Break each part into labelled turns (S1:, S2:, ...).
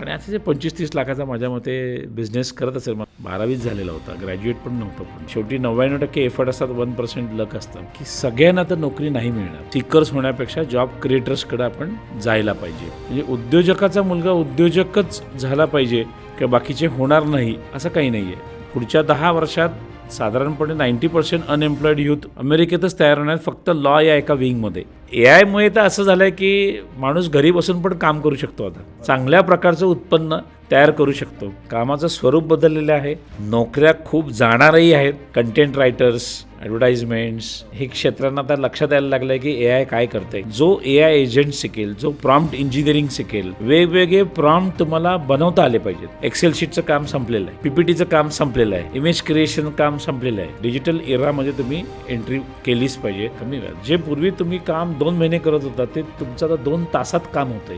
S1: आणि असे जे 25-30 लाखाचा माझ्या मते बिझनेस करत असेल, मग 12वीच झालेला होता, ग्रॅज्युएट पण नव्हतं, पण शेवटी 99% एफर्ट असतात, 1% लक असतं, की सगळ्यांना तर नोकरी नाही मिळणार. सीकर्स होण्यापेक्षा जॉब क्रिएटर्सकडे आपण जायला पाहिजे. म्हणजे उद्योजकाचा मुलगा उद्योजकच झाला पाहिजे किंवा बाकीचे होणार नाही असं काही नाही आहे. पुढच्या 10 वर्षात साधारणपणे 90% अनएम्प्लॉईड यूथ अमेरिकेतच तयार होणार, फक्त लॉ या एका विंगमध्ये. AI मुळे तर असं झालं आहे की माणूस घरी बसून पण काम करू शकतो. आता चांगल्या प्रकारचं उत्पन्न तयार करू शकतो. कामाचं स्वरूप बदललेलं आहे. नोकऱ्या खूप जाणारही आहेत. कंटेंट रायटर्स, ॲडव्हर्टाइजमेंट्स हे क्षेत्रांना आता लक्षात यायला लागलं आहे की AI काय करते. जो AI एजंट शिकेल, जो प्रॉम्प्ट इंजिनिअरिंग शिकेल, वेगवेगळे प्रॉम्प्ट तुम्हाला बनवता आले पाहिजेत. एक्सेल शीटचं काम संपलेलं आहे, PPTचं काम संपलेलं आहे, इमेज क्रिएशन काम संपलेलं आहे. डिजिटल एरामध्ये तुम्ही एंट्री केलीच पाहिजे. कमी वेळात जे पूर्वी तुम्ही काम 2 महिने करत होता ते तुमचं आता 2 तासात काम होतंय.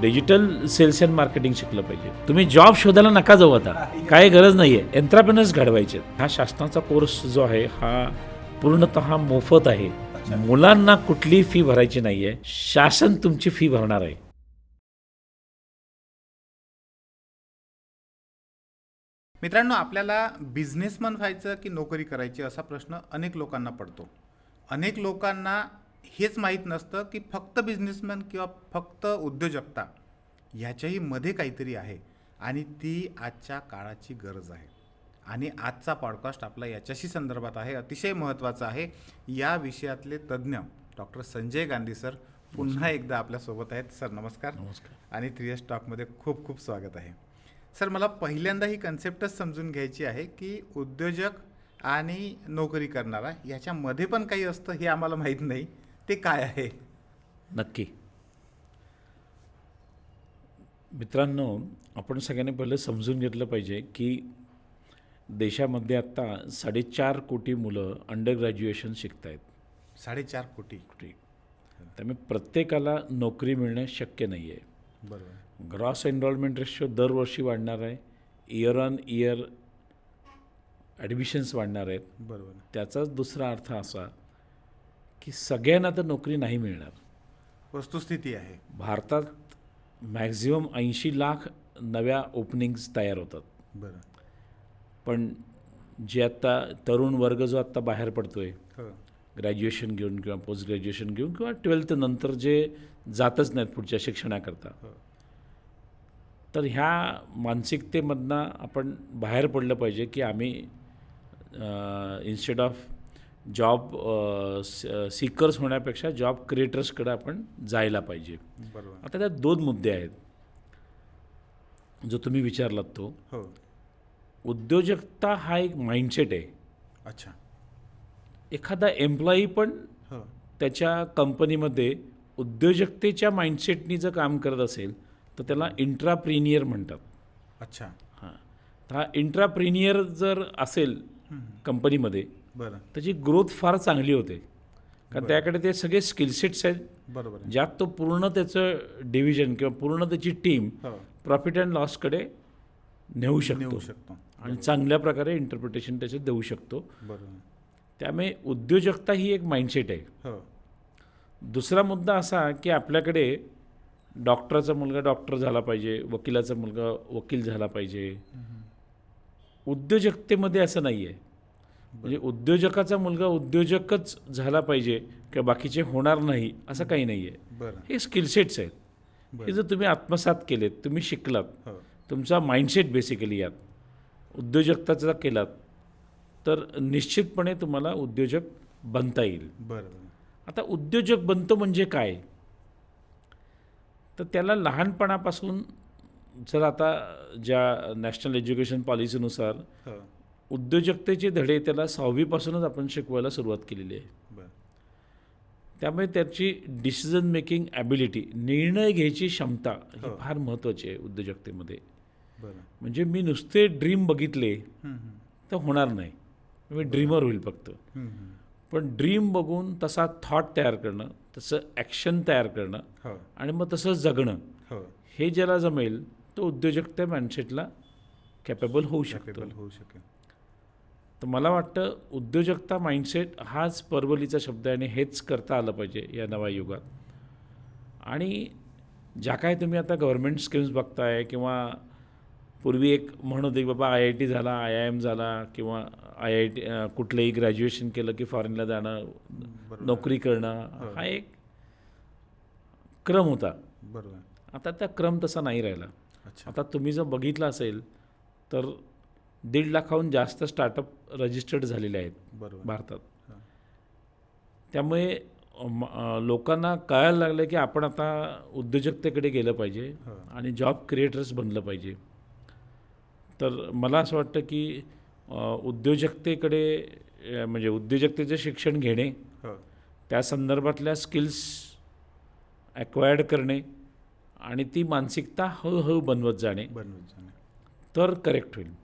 S1: डिजिटल सेल्स अँड मार्केटिंग शिकलं पाहिजे. तुम्ही जॉब शोधायला नका जाऊ, आता काही गरज नाहीये. एंटरप्रेनर्स घडवायचे. हा शासनाचा कोर्स जो आहे हा पूर्णतः मोफत आहे. मुलांना कुठलीही फी भरायची नाहीये. शासन तुमची फी भरणार आहे.
S2: मित्रांनो, आपल्याला बिझनेसमन व्हायचं की नोकरी करायची असा प्रश्न अनेक लोकांना पडतो. अनेक लोकांना हेच माहीत नसतं की फक्त बिझनेसमॅन किंवा फक्त उद्योजकता ह्याच्याही मध्ये काहीतरी आहे आणि ती आजच्या काळाची गरज आहे. आणि आजचा पॉडकास्ट आपला याच्याशी संदर्भात आहे, अतिशय महत्त्वाचा आहे. या विषयातले तज्ज्ञ डॉक्टर संजय गांधी सर पुन्हा एकदा आपल्यासोबत आहेत. सर नमस्कार.
S1: नमस्कार.
S2: आणि 3S टॉकमध्ये खूप खूप स्वागत आहे. सर, मला पहिल्यांदा ही कन्सेप्टच समजून घ्यायची आहे की उद्योजक आणि नोकरी करणारा याच्यामध्ये पण काही असतं हे आम्हाला माहीत नाही, ते काय आहे?
S1: नक्की. मित्रांनो, आपण सगळ्यांनी पहिलं समजून घेतलं पाहिजे की देशामध्ये आत्ता 4.5 कोटी मुलं अंडर ग्रॅज्युएशन शिकत आहेत.
S2: 4.5 कोटी.
S1: त्यामुळे प्रत्येकाला नोकरी मिळणं शक्य नाही आहे.
S2: बरोबर.
S1: ग्रॉस एनरोलमेंट रेशो दरवर्षी वाढणार आहे. इयर ऑन इयर ॲडमिशन्स वाढणार आहेत.
S2: बरोबर.
S1: त्याचाच दुसरा अर्थ असा की सगळ्यांना तर नोकरी नाही मिळणार.
S2: वस्तुस्थिती आहे.
S1: भारतात मॅक्झिमम 80 लाख नव्या ओपनिंग्स तयार होतात.
S2: बरं.
S1: पण जे आत्ता तरुण वर्ग जो आत्ता बाहेर पडतो आहे
S2: हो.
S1: ग्रॅज्युएशन घेऊन किंवा पोस्ट ग्रॅज्युएशन घेऊन किंवा 12th नंतर जे जातच नाहीत पुढच्या शिक्षणाकरता,
S2: हो.
S1: तर ह्या मानसिकतेमधनं आपण बाहेर पडलं पाहिजे की आम्ही इन्स्टेड ऑफ जॉब सीकर्स होण्यापेक्षा जॉब क्रिएटर्सकडे आपण जायला पाहिजे.
S2: बरोबर.
S1: आता त्यात 2 मुद्दे आहेत जो तुम्ही विचारलात. तो
S2: हो.
S1: उद्योजकता हा एक माइंडसेट आहे.
S2: अच्छा.
S1: एखादा एम्प्लॉई पण
S2: हो.
S1: त्याच्या कंपनीमध्ये उद्योजकतेच्या माइंडसेटनी जर काम करत असेल तर त्याला इंट्राप्रिनियर म्हणतात.
S2: अच्छा.
S1: हां, तर हा इंट्राप्रिनियर जर असेल कंपनीमध्ये
S2: बरं.
S1: त्याची ग्रोथ फार चांगली होते, कारण
S2: बरं.
S1: त्याकडे ते सगळे स्किलसेट्स आहेत
S2: बरोबर आहे.
S1: ज्यात तो पूर्ण त्याचं डिव्हिजन किंवा पूर्ण त्याची टीम
S2: हो.
S1: प्रॉफिट अँड लॉसकडे नेऊ शकतो
S2: शकतो.
S1: आणि चांगल्या प्रकारे इंटरप्रिटेशन त्याचे देऊ शकतो.
S2: बरोबर.
S1: त्यामुळे उद्योजकता ही एक माइंडसेट आहे.
S2: हो.
S1: दुसरा मुद्दा असा की आपल्याकडे डॉक्टरचा मुलगा डॉक्टर झाला पाहिजे, वकिलाचा मुलगा वकील झाला पाहिजे. उद्योजकतेमध्ये असं नाही आहे. म्हणजे उद्योजकाचा मुलगा उद्योजकच झाला पाहिजे किंवा बाकीचे होणार नाही असं काही नाही आहे.
S2: बरं.
S1: हे स्किलसेट्स आहेत. हे जर तुम्ही आत्मसात केलेत, तुम्ही शिकलात,
S2: हो.
S1: तुमचा माइंडसेट बेसिकली यात उद्योजकताचा केलात तर निश्चितपणे तुम्हाला उद्योजक बनता येईल.
S2: बरं.
S1: आता उद्योजक बनतो म्हणजे काय, तर त्याला लहानपणापासून जर आता ज्या नॅशनल एज्युकेशन पॉलिसीनुसार
S2: हो.
S1: उद्योजकतेचे धडे त्याला 6वीपासूनच आपण शिकवायला सुरुवात केलेली आहे.
S2: बरं.
S1: त्यामुळे त्याची डिसिजन मेकिंग ॲबिलिटी, निर्णय घ्यायची क्षमता ही
S2: हो.
S1: फार महत्त्वाची आहे उद्योजकतेमध्ये.
S2: बरं.
S1: म्हणजे मी नुसते ड्रीम बघितले तर होणार नाही, मी ड्रीमर होईल फक्त. पण ड्रीम बघून तसा थॉट तयार करणं, तसं ॲक्शन तयार करणं
S2: हो.
S1: आणि मग तसं जगणं,
S2: हो.
S1: हे ज्याला जमेल तो उद्योजकता माइंडसेटला कॅपेबल होऊ शकतो.
S2: कॅपेबल होऊ शकेल.
S1: तर मला वाटतं उद्योजकता माइंडसेट हाच परवलीचा शब्द आहे आणि हेच करता आलं पाहिजे या नव्या युगात. आणि ज्या काय तुम्ही आता गव्हर्मेंट स्कीम्स बघताय किंवा पूर्वी एक म्हण होती की बाबा IIT झाला, IIM झाला किंवा IIT कुठलंही ग्रॅज्युएशन केलं की फॉरेनला जाणं, नोकरी करणं, हा एक क्रम होता.
S2: बरोबर.
S1: आता त्या क्रम तसा नाही राहिला.
S2: अच्छा.
S1: आता तुम्ही जर बघितलं असेल तर 1.5 लाखाहून जास्त स्टार्टअप रजिस्टर्ड झालेले आहेत
S2: बरोबर.
S1: भारतात.
S2: हां.
S1: त्यामुळे लोकांना कळायला लागलं की आपण आता उद्योजकतेकडे गेलं पाहिजे आणि जॉब क्रिएटर्स बनलं पाहिजे. तर मला असं वाटतं की उद्योजकतेकडे म्हणजे उद्योजकतेचं शिक्षण घेणे,
S2: हो.
S1: त्या संदर्भातल्या स्किल्स ॲक्वायर्ड करणे आणि ती मानसिकता हळूहळू बनवत जाणे तर करेक्ट होईल.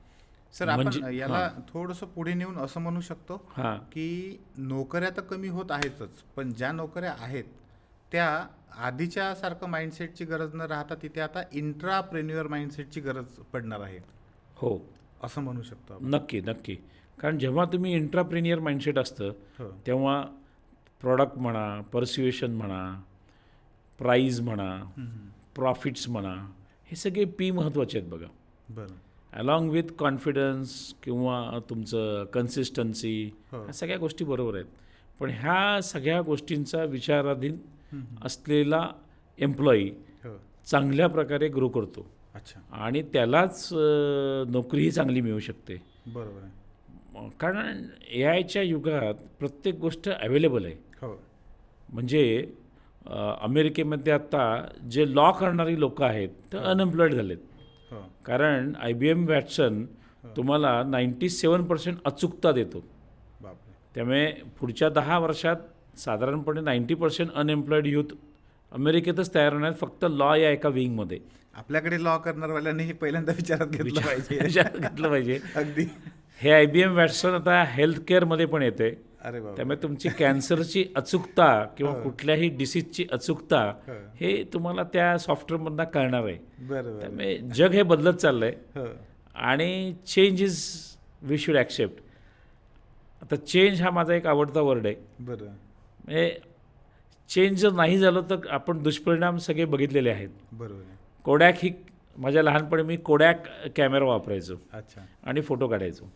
S2: सर आपण याला थोडंसं पुढे नेऊन असं म्हणू शकतो
S1: हां
S2: की नोकऱ्या तर कमी होत आहेतच, पण ज्या नोकऱ्या आहेत त्या आधीच्या सारखं माइंडसेटची गरज न राहता तिथे आता इंट्राप्रेन्युअर माइंडसेटची गरज पडणार आहे,
S1: हो
S2: असं म्हणू शकतो आपण.
S1: नक्की नक्की. कारण जेव्हा तुम्ही इंट्राप्रेनियर माइंडसेट असतं
S2: हो.
S1: तेव्हा प्रॉडक्ट म्हणा, परस्युएशन म्हणा, प्राईज म्हणा, प्रॉफिट्स म्हणा, हे सगळे पी महत्त्वाचे आहेत बघा.
S2: बरं.
S1: अलॉंग विथ कॉन्फिडन्स किंवा तुमचं कन्सिस्टन्सी, ह्या सगळ्या गोष्टी बरोबर आहेत. पण ह्या सगळ्या गोष्टींचा विचाराधीन असलेला एम्प्लॉई
S2: हो.
S1: चांगल्या प्रकारे ग्रो करतो
S2: अच्छा.
S1: आणि त्यालाच नोकरीही चांगली मिळू शकते.
S2: बरोबर आहे.
S1: कारण AIच्या युगात प्रत्येक गोष्ट अवेलेबल आहे.
S2: हो.
S1: म्हणजे अमेरिकेमध्ये आत्ता जे लॉ करणारी लोकं आहेत ते अनएम्प्लॉईड झालेत.
S2: हो.
S1: कारण IBM वॅटसन तुम्हाला 97% अचूकता देतो.
S2: बापरे.
S1: त्यामुळे पुढच्या 10 वर्षात साधारणपणे 90% अनएम्प्लॉईड यूथ अमेरिकेतच तयार होणार फक्त लॉ या एका विंगमध्ये.
S2: आपल्याकडे लॉ करणारवाल्यांनी हे पहिल्यांदा विचारात घेतलं पाहिजे.
S1: विचारात घेतलं पाहिजे.
S2: अगदी.
S1: हे IBM वॅटसन आता हेल्थ केअरमध्ये पण येते.
S2: अरे बाबा.
S1: त्यामुळे तुमची कॅन्सरची अचूकता किंवा कुठल्याही डिसीजची अचूकता हे तुम्हाला त्या सॉफ्टवेअरमधनं कळणार आहे.
S2: बरोबर.
S1: त्यामुळे जग हे बदलत चाललं आहे
S2: हो.
S1: आणि change is we should accept. आता चेंज हा माझा एक आवडता वर्ड आहे.
S2: बरं.
S1: म्हणजे चेंज जर नाही झालं तर आपण दुष्परिणाम सगळे बघितलेले आहेत.
S2: बरोबर आहे.
S1: कोडॅक ही माझ्या लहानपणी मी कोडॅक कॅमेरा वापरायचो
S2: अच्छा.
S1: आणि फोटो काढायचो.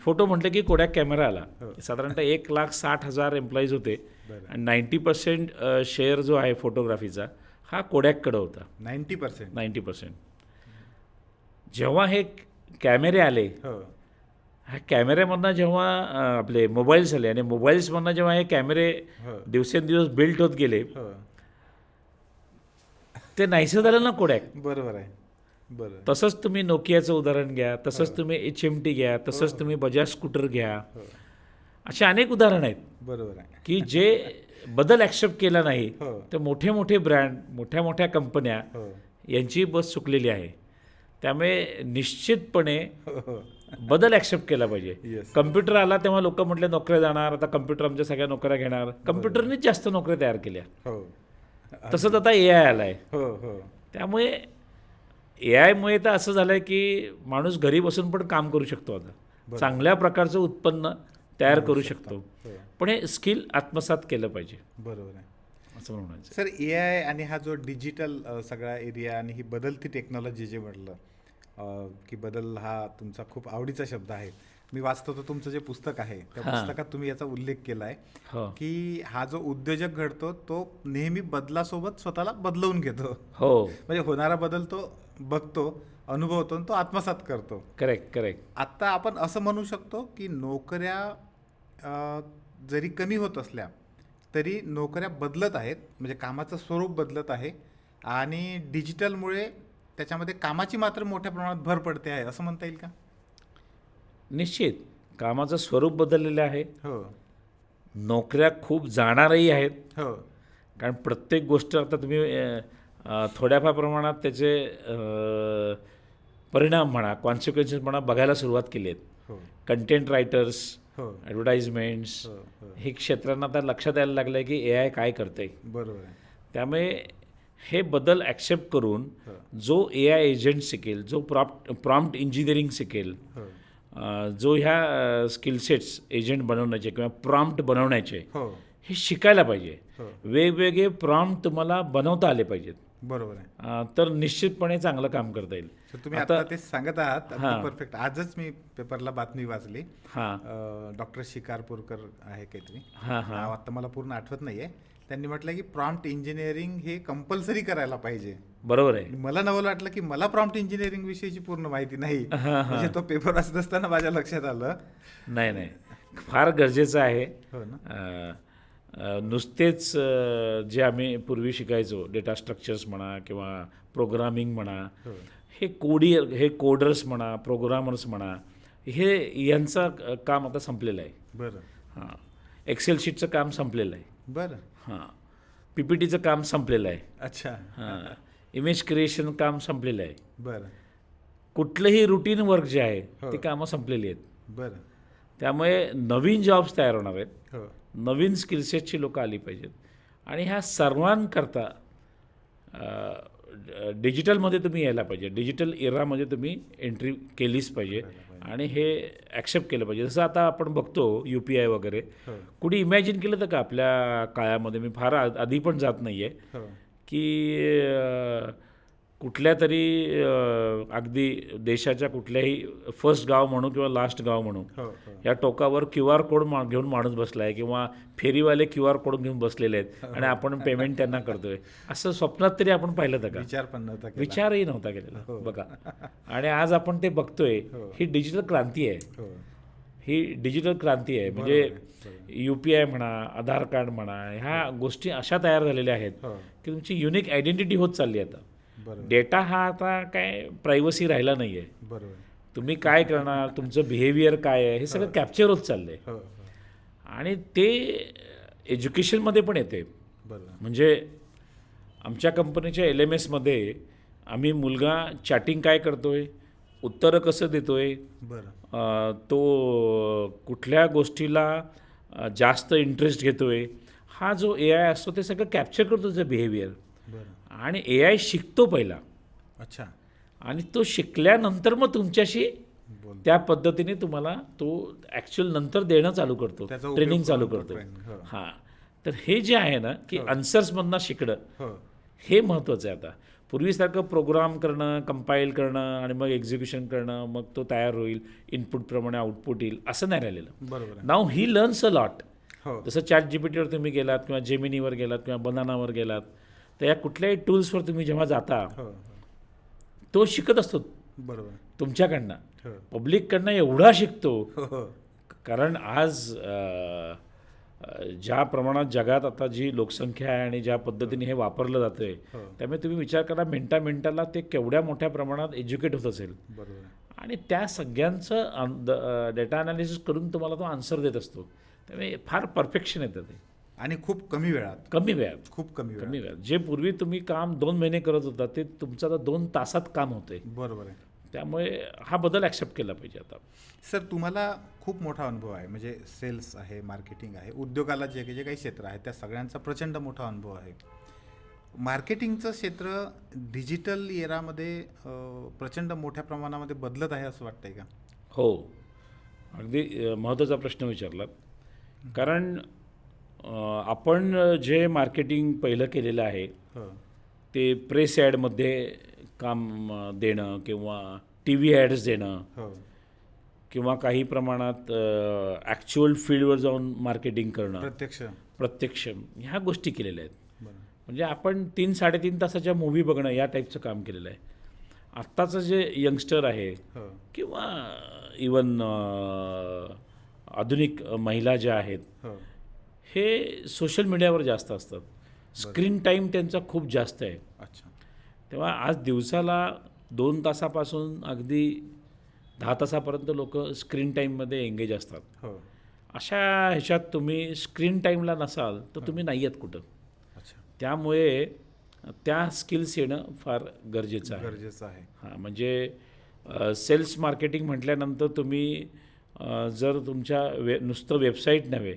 S1: फोटो म्हटलं की कोडॅक कॅमेरा आला. साधारणतः 1,60,000 एम्प्लॉईज होते आणि 90% शेअर जो आहे फोटोग्राफीचा हा कोडॅककडं होता. 90%. जेव्हा हे कॅमेरे आले,
S2: हो.
S1: ह्या कॅमेऱ्यामधनं जेव्हा आपले मोबाईल्स आले आणि मोबाईल्समधनं जेव्हा हे कॅमेरे दिवसेंदिवस बिल्ट होत गेले,
S2: हो.
S1: ते नाहीसं झालं ना कोडॅक.
S2: बरोबर आहे. बरं.
S1: तसंच तुम्ही नोकियाचं उदाहरण घ्या, तसंच तुम्ही HMT घ्या, तसंच तुम्ही बजाज स्कूटर घ्या. असे अनेक उदाहरण आहेत.
S2: बरोबर आहे.
S1: की जे बदल ॲक्सेप्ट केला नाही
S2: हो.
S1: तर मोठे मोठे ब्रँड, मोठ्या मोठ्या कंपन्या
S2: हो.
S1: यांची बस चुकलेली आहे. त्यामुळे निश्चितपणे
S2: हो.
S1: बदल ॲक्सेप्ट केला पाहिजे.
S2: Yes.
S1: कम्प्युटर आला तेव्हा लोक म्हटले नोकऱ्या जाणार, आता कम्प्युटर आमच्या सगळ्या नोकऱ्या घेणार. कम्प्युटरनीच जास्त नोकऱ्या तयार केल्या.
S2: हो.
S1: तसंच आता AI आला आहे.
S2: हो. हो.
S1: त्यामुळे AIमुळे तर असं झालं आहे की माणूस घरी बसून पण काम करू शकतो. आता चांगल्या प्रकारचं उत्पन्न तयार करू शकतो. पण हे स्किल आत्मसात केलं पाहिजे.
S2: बरोबर आहे.
S1: असं म्हणायचं.
S2: सर, AI आणि हा जो डिजिटल सगळा एरिया आणि ही बदलती टेक्नॉलॉजी जे म्हटलं की बदल हा तुमचा खूप आवडीचा शब्द आहे. मी वाचतो तर तुमचं जे पुस्तक आहे त्या पुस्तकात तुम्ही याचा उल्लेख केला आहे की हा जो उद्योजक घडतो तो नेहमी बदलासोबत स्वतःला बदलवून घेतो.
S1: हो.
S2: म्हणजे होणारा बदल तो बघतो, अनुभवतो आणि तो आत्मसात करतो.
S1: करेक्ट.
S2: आत्ता आपण असं म्हणू शकतो की नोकऱ्या जरी कमी होत असल्या तरी नोकऱ्या बदलत आहेत, म्हणजे कामाचं स्वरूप बदलत आहे आणि डिजिटलमुळे त्याच्यामध्ये कामाची मात्र मोठ्या प्रमाणात भर पडते आहे, असं म्हणता येईल का?
S1: निश्चित कामाचं स्वरूप बदललेलं आहे.
S2: हो.
S1: नोकऱ्या खूप जाणारही आहेत.
S2: हो.
S1: कारण प्रत्येक गोष्ट आता तुम्ही थोड्याफार प्रमाणात त्याचे परिणाम म्हणा, कॉन्सिक्वेन्सेस म्हणा बघायला सुरुवात केली आहेत.
S2: हो.
S1: कंटेंट रायटर्स,
S2: हो.
S1: ॲडव्हर्टाईजमेंट्स, हे क्षेत्रांना आता लक्षात यायला लागलं आहे की AI काय करते.
S2: बरोबर आहे.
S1: त्यामुळे हे बदल ॲक्सेप्ट करून जो AI एजंट शिकेल, जो प्रॉम्प्ट इंजिनिअरिंग शिकेल, जो ह्या स्किलसेट्स एजंट बनवण्याचे किंवा प्रॉम्प्ट बनवण्याचे हे शिकायला पाहिजे.
S2: हो.
S1: वेगवेगळे प्रॉम्प्ट तुम्हाला बनवता आले पाहिजेत.
S2: बरोबर आहे.
S1: तर निश्चितपणे चांगलं काम करता येईल.
S2: तर तुम्ही आता ते सांगत आहात
S1: हां.
S2: परफेक्ट. आजच मी पेपरला बातमी वाचली.
S1: हां
S2: डॉक्टर शिकारपूरकर आहे काहीतरी,
S1: हां हां
S2: नाव आता मला पूर्ण आठवत नाहीये. त्यांनी म्हटलं की प्रॉम्प्ट इंजिनिअरिंग हे कंपल्सरी करायला पाहिजे.
S1: बरोबर आहे.
S2: मला नवल वाटलं की मला प्रॉम्प्ट इंजिनिअरिंग विषयीची पूर्ण माहिती नाही.
S1: हां हां
S2: म्हणजे तो पेपर वाचत असताना माझ्या लक्षात आलं.
S1: नाही नाही फार गरजेचं आहे.
S2: हो ना.
S1: नुसतेच जे आम्ही पूर्वी शिकायचो डेटा स्ट्रक्चर्स म्हणा किंवा प्रोग्रामिंग म्हणा,
S2: हो.
S1: हे कोडर्स म्हणा, प्रोग्रामर्स म्हणा, हे यांचं काम आता संपलेलं आहे.
S2: बरं
S1: हां एक्सेल शीटचं काम संपलेलं आहे.
S2: बरं.
S1: हां पी पी टीचं काम संपलेलं आहे.
S2: अच्छा.
S1: हां इमेज क्रिएशन काम संपलेलं आहे.
S2: बरं
S1: कुठलंही रुटीन वर्क जे आहे
S2: हो.
S1: ते कामं संपलेली आहेत.
S2: बरं.
S1: त्यामुळे नवीन जॉब्स तयार होणार आहेत.
S2: हो.
S1: नवीन स्किलसेटची लोकं आली पाहिजेत आणि ह्या सर्वांकरता डिजिटलमध्ये तुम्ही यायला पाहिजे. डिजिटल इरामध्ये तुम्ही एंट्री केलीच पाहिजे आणि हे ॲक्सेप्ट केलं पाहिजे. जसं आता आपण बघतो UPI वगैरे,
S2: हो.
S1: कुणी इमॅजिन केलं तर का आपल्या काळामध्ये, मी फार आधी पण जात नाही आहे,
S2: हो.
S1: की कुठल्या तरी अगदी देशाच्या कुठल्याही फर्स्ट गाव म्हणू किंवा लास्ट गाव म्हणू,
S2: हो. हो.
S1: या टोकावर QR कोड घेऊन माणूस बसला आहे किंवा फेरीवाले QR कोड घेऊन बसलेले आहेत आणि आपण पेमेंट त्यांना करतोय. असं स्वप्नात तरी आपण पाहिलं तर का?
S2: विचार पण नव्हता केला.
S1: विचारही नव्हता केलेला.
S2: हो.
S1: बघा आणि आज आपण ते बघतोय.
S2: हो.
S1: ही डिजिटल क्रांती आहे.
S2: हो.
S1: ही डिजिटल क्रांती आहे.
S2: बरोबर आहे.
S1: म्हणजे UPI म्हणा, आधार कार्ड म्हणा, ह्या गोष्टी अशा तयार झालेल्या आहेत
S2: हो.
S1: की तुमची युनिक आयडेंटिटी होत चालली आहे आता.
S2: बरोबर.
S1: डेटा हा आता काय प्रायव्हसी राहिला नाही आहे.
S2: बरोबर.
S1: तुम्ही काय करणार, तुमचं बिहेवियर काय आहे, हे सगळं कॅप्चर होत चाललं आहे.
S2: हो. हो.
S1: आणि ते एज्युकेशनमध्ये पण येते.
S2: बरोबर.
S1: म्हणजे आमच्या कंपनीच्या LMSमध्ये आम्ही मुलगा चॅटिंग काय करतोय, उत्तरं कसं देतोय,
S2: बरं.
S1: तो कुठल्या गोष्टीला जास्त इंटरेस्ट घेतोय, हा जो AI असतो ते सगळं कॅप्चर करतो त्याचं बिहेवियर.
S2: बरं.
S1: आणि AI शिकतो पहिला
S2: अच्छा.
S1: आणि तो शिकल्यानंतर मग तुमच्याशी
S2: बोल.
S1: त्या पद्धतीने तुम्हाला तो ॲक्च्युअल नंतर देणं चालू करतो,
S2: त्याचा उपयोग
S1: ट्रेनिंग चालू
S2: करून
S1: करतो.
S2: training. हो.
S1: हां तर हे जे आहे ना की आन्सर्समधनं शिकणं,
S2: हो.
S1: हे महत्त्वाचं आहे. आता पूर्वीसारखं प्रोग्राम करणं, कंपाईल करणं आणि मग एक्झिक्युशन करणं, मग तो तयार होईल, इनपुटप्रमाणे आउटपुट येईल, असं नाही राहिलेलं.
S2: बरोबर आहे.
S1: नाव ही लर्न्स अ लॉट.
S2: हो.
S1: जसं ChatGPTवर तुम्ही गेलात किंवा जेमिनीवर गेलात किंवा बनानावर गेलात, तर या कुठल्याही टूल्सवर तुम्ही जेव्हा जाता,
S2: हो.
S1: तो शिकत असतो
S2: बरोबर आहे.
S1: तुमच्याकडनं,
S2: हो.
S1: पब्लिककडनं एवढा शिकतो.
S2: हो. हो.
S1: कारण आज ज्या प्रमाणात जगात आता जी लोकसंख्या आहे आणि ज्या पद्धतीने हे वापरलं जातं आहे,
S2: हो.
S1: त्यामुळे तुम्ही विचार करा मिनटाला ते केवढ्या मोठ्या प्रमाणात एज्युकेट होत असेल.
S2: बरोबर आहे.
S1: आणि त्या सगळ्यांचं डेटा ॲनालिसिस करून तुम्हाला तो आन्सर देत असतो. त्यामुळे फार परफेक्शन येतं ते
S2: आणि खूप कमी वेळात.
S1: कमी वेळात.
S2: खूप कमी वेळात.
S1: कमी वेळात जे पूर्वी तुम्ही काम 2 महिने करत होता ते तुमचं आता 2 तासात काम होते.
S2: बरोबर आहे.
S1: त्यामुळे हा बदल ॲक्सेप्ट केला पाहिजे आता.
S2: सर, तुम्हाला खूप मोठा अनुभव आहे. म्हणजे सेल्स आहे, मार्केटिंग आहे, उद्योगाला जे काही क्षेत्र आहे त्या सगळ्यांचा प्रचंड मोठा अनुभव आहे. मार्केटिंगचं क्षेत्र डिजिटल एरामध्ये प्रचंड मोठ्या प्रमाणामध्ये बदलत आहे असं वाटतंय का?
S1: हो, अगदी महत्त्वाचा प्रश्न विचारलात. कारण आपण जे मार्केटिंग पहिलं केलेलं आहे
S2: हो.
S1: ते प्रेस ॲडमध्ये काम देणं किंवा TV ॲड्स देणं
S2: हो.
S1: किंवा काही प्रमाणात ॲक्च्युअल फील्डवर जाऊन मार्केटिंग करणं, प्रत्यक्ष ह्या गोष्टी केलेल्या आहेत.
S2: बरं.
S1: म्हणजे आपण 3-3.5 तासाच्या मूव्ही बघणं या टाईपचं काम केलेलं आहे. आत्ताचं जे यंगस्टर आहे
S2: हो.
S1: किंवा इवन आधुनिक महिला ज्या आहेत,
S2: हो.
S1: हे सोशल मीडियावर जास्त असतात. स्क्रीन टाईम त्यांचा खूप जास्त आहे.
S2: अच्छा.
S1: तेव्हा आज दिवसाला 2 तासापासून अगदी 10 तासापर्यंत लोक स्क्रीन टाईममध्ये एंगेज असतात.
S2: हो.
S1: अशा ह्याच्यात तुम्ही स्क्रीन टाईमला नसाल तर तुम्ही नाही आहेत कुठं.
S2: अच्छा.
S1: त्यामुळे त्या स्किल्स येणं फार गरजेचं आहे. हां, म्हणजे सेल्स मार्केटिंग म्हटल्यानंतर तुम्ही जर तुमच्या नुसतं वेबसाईट नव्हे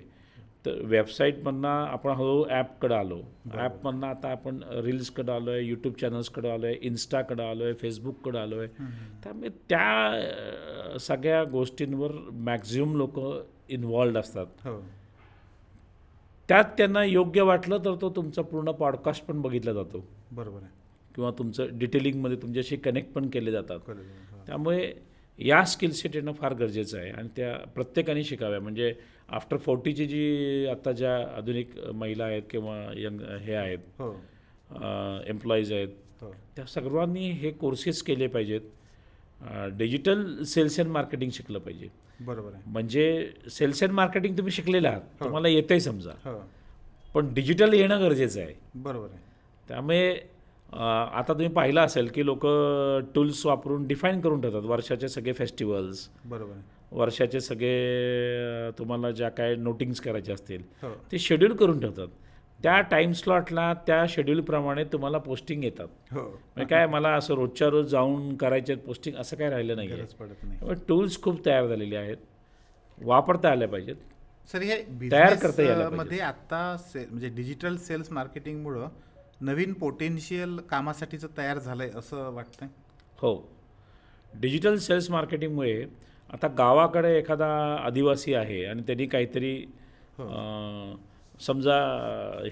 S1: तर वेबसाईटमधनं आपण हळूहळू ॲपकडं आलो. ॲपमधनं आता आपण रील्सकडं आलो आहे, यूट्यूब चॅनल्सकडं आलो आहे, इन्स्टाकडं आलो आहे, फेसबुककडं आलो आहे. त्यामुळे त्या सगळ्या गोष्टींवर मॅक्झिमम लोक इन्वॉल्ड असतात.
S2: हो.
S1: त्यात त्यांना योग्य वाटलं तर तो तुमचा पूर्ण पॉडकास्ट पण बघितला जातो
S2: बरोबर आहे.
S1: किंवा तुमचं डिटेलिंगमध्ये तुमच्याशी कनेक्ट पण केले जातात.
S2: कळलं. हां.
S1: त्यामुळे या स्किल सेट येणं फार गरजेचं आहे आणि त्या प्रत्येकाने शिकाव्या. म्हणजे आफ्टर 40ची जी आता ज्या आधुनिक महिला आहेत किंवा यंग हे आहेत,
S2: हो
S1: एम्प्लॉईज आहेत,
S2: हो
S1: त्या सर्वांनी हे कोर्सेस केले पाहिजेत. डिजिटल सेल्स अँड मार्केटिंग शिकलं पाहिजे.
S2: बरोबर आहे.
S1: म्हणजे सेल्स अँड मार्केटिंग तुम्ही शिकलेला आहात, तुम्हाला येतंय समजा,
S2: हो
S1: पण डिजिटल येणं गरजेचं आहे.
S2: बरोबर आहे.
S1: त्यामुळे आता तुम्ही पाहिलं असेल की लोक टूल्स वापरून डिफाईन करून ठेवतात वर्षाचे सगळे फेस्टिवल्स,
S2: बरोबर आहे.
S1: वर्षाचे सगळे तुम्हाला ज्या काय नोटिंग्स करायचे असतील
S2: हो
S1: ते शेड्यूल करून ठेवतात. त्या टाईम स्लॉटला त्या शेड्यूलप्रमाणे तुम्हाला पोस्टिंग येतात.
S2: हो
S1: म्हणजे काय मला असं रोजच्या रोज जाऊन करायचे पोस्टिंग असं काय राहिलं नाही
S2: गरज पडत नाही.
S1: आहे. टूल्स खूप तयार झालेले आहेत, वापरता आल्या पाहिजेत.
S2: सर हे
S1: तयार करता यायला
S2: बिझनेस मध्ये आता म्हणजे डिजिटल सेल्स मार्केटिंगमुळं नवीन पोटेन्शियल कामासाठीचं तयार झालंय असं वाटतंय.
S1: हो, डिजिटल सेल्स मार्केटिंगमुळे आता गावाकडे एखादा आदिवासी आहे आणि त्यांनी काहीतरी समजा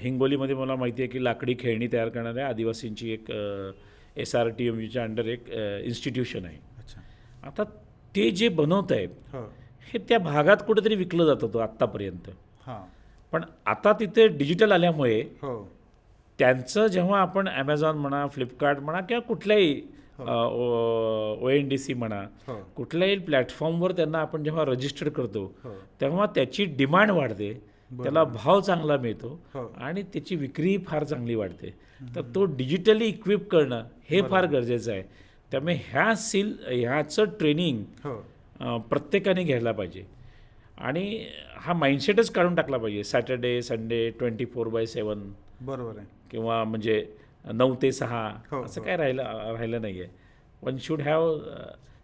S1: हिंगोलीमध्ये मला माहिती आहे की लाकडी खेळणी तयार करणाऱ्या आदिवासींची एक SRTMUच्या अंडर एक इन्स्टिट्यूशन आहे.
S2: अच्छा.
S1: आता ते जे बनवत आहेत
S2: हो
S1: हे त्या भागात कुठेतरी विकलं जात होतं आत्तापर्यंत,
S2: हां
S1: पण आता तिथे डिजिटल आल्यामुळे
S2: हो
S1: त्यांचं जेव्हा आपण ॲमेझॉन म्हणा, फ्लिपकार्ट म्हणा किंवा कुठल्याही ONDC म्हणा,
S2: हो
S1: कुठल्याही प्लॅटफॉर्मवर त्यांना आपण जेव्हा रजिस्टर करतो
S2: हो
S1: तेव्हा त्याची डिमांड वाढते, त्याला भाव चांगला मिळतो
S2: हो
S1: आणि त्याची विक्री फार चांगली वाढते. तर तो डिजिटली इक्विप करणं हे फार गरजेचं आहे. त्यामुळे ह्याचं ट्रेनिंग
S2: हो
S1: प्रत्येकाने घ्यायला पाहिजे आणि हा माइंडसेटच काढून टाकला पाहिजे. सॅटर्डे संडे 24/7
S2: बरोबर आहे.
S1: किंवा म्हणजे 9 ते 6
S2: हो,
S1: असं
S2: हो.
S1: काय राहिलं नाही आहे. वन शुड हॅव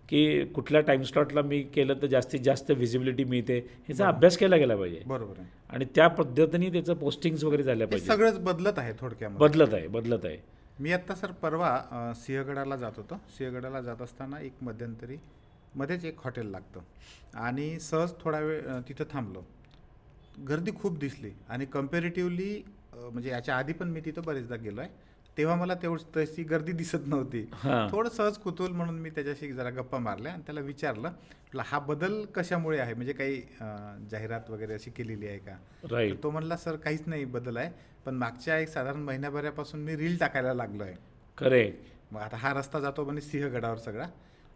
S1: की कुठल्या टाईम स्लॉटला मी केलं तर जास्तीत जास्त व्हिजिबिलिटी मिळते ह्याचा अभ्यास केला गेला पाहिजे
S2: बरोबर आहे.
S1: आणि त्या पद्धतीने त्याचं पोस्टिंग्स वगैरे झाल्या
S2: हे
S1: पाहिजे.
S2: सगळंच बदलत आहे थोडक्यामध्ये.
S1: बदलत आहे.
S2: मी आत्ता सर परवा सिंहगडाला जात होतो. सिंहगडाला जात असताना एक मध्यंतरी मध्येच एक हॉटेल लागतं आणि सहज थोडा वेळ तिथं थांबलो. गर्दी खूप दिसली आणि कम्पॅरेटिव्हली म्हणजे याच्या आधी पण मी तिथं बरेचदा गेलो आहे, तेव्हा मला तशी गर्दी दिसत नव्हती.
S1: हां.
S2: थोडं सहज कुतूहल म्हणून मी त्याच्याशी जरा गप्पा मारल्या आणि त्याला विचारलं म्हटलं हा बदल कशामुळे आहे, म्हणजे काही जाहिरात वगैरे अशी केलेली आहे का.
S1: राईट.
S2: तर तो म्हणला सर काहीच नाही बदल आहे, पण मागच्या एक साधारण महिन्याभरापासून मी रील टाकायला लागलो आहे.
S1: करेक्ट.
S2: मग आता हा रस्ता जातो म्हणजे सिंहगडावर सगळा,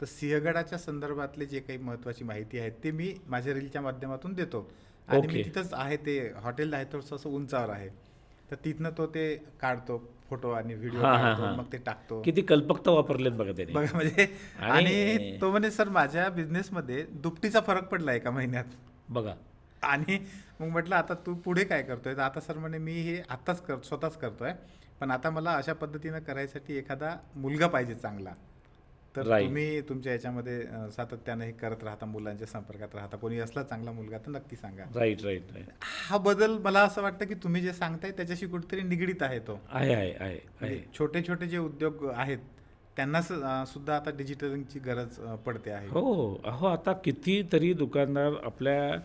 S2: तर सिंहगडाच्या संदर्भातले जे काही महत्त्वाची माहिती आहे ते मी माझ्या रीलच्या माध्यमातून देतो आणि मी
S1: ओके.
S2: तिथंच आहे, ते हॉटेल आहे थोडंसं असं उंचावर आहे, तर तिथनं तो ते काढतो फोटो आणि व्हिडिओ
S1: हां, हां,
S2: काढतो,
S1: हां.
S2: मग ते टाकतो.
S1: किती कल्पकता वापरलेत बघा त्याने.
S2: बघा म्हणजे
S1: आणि-
S2: आणि तो म्हणे सर माझ्या बिझनेसमध्ये दुपटीचा फरक पडला एका महिन्यात.
S1: बघा.
S2: आणि मग म्हटलं आता तू पुढे काय करतोय, तर आता सर म्हणे मी हे आत्ताच स्वतःच करतोय, पण आता मला अशा पद्धतीनं करायसाठी एखादा मुलगा पाहिजे चांगला. तर
S1: Right.
S2: तुम्ही तुमच्या याच्यामध्ये सातत्यानं हे करत राहता, मुलांच्या संपर्कात राहता, कोणी असला चांगला मुलगा तर नक्की सांगा.
S1: राईट.
S2: हा बदल मला असं वाटतं की तुम्ही जे सांगताय त्याच्याशी कुठेतरी निगडीत आहे तो.
S1: आहे.
S2: छोटे छोटे जे उद्योग आहेत त्यांना सुद्धा आता डिजिटलिंगची गरज पडते आहे.
S1: हो. अहो आता कितीतरी दुकानदार आपल्या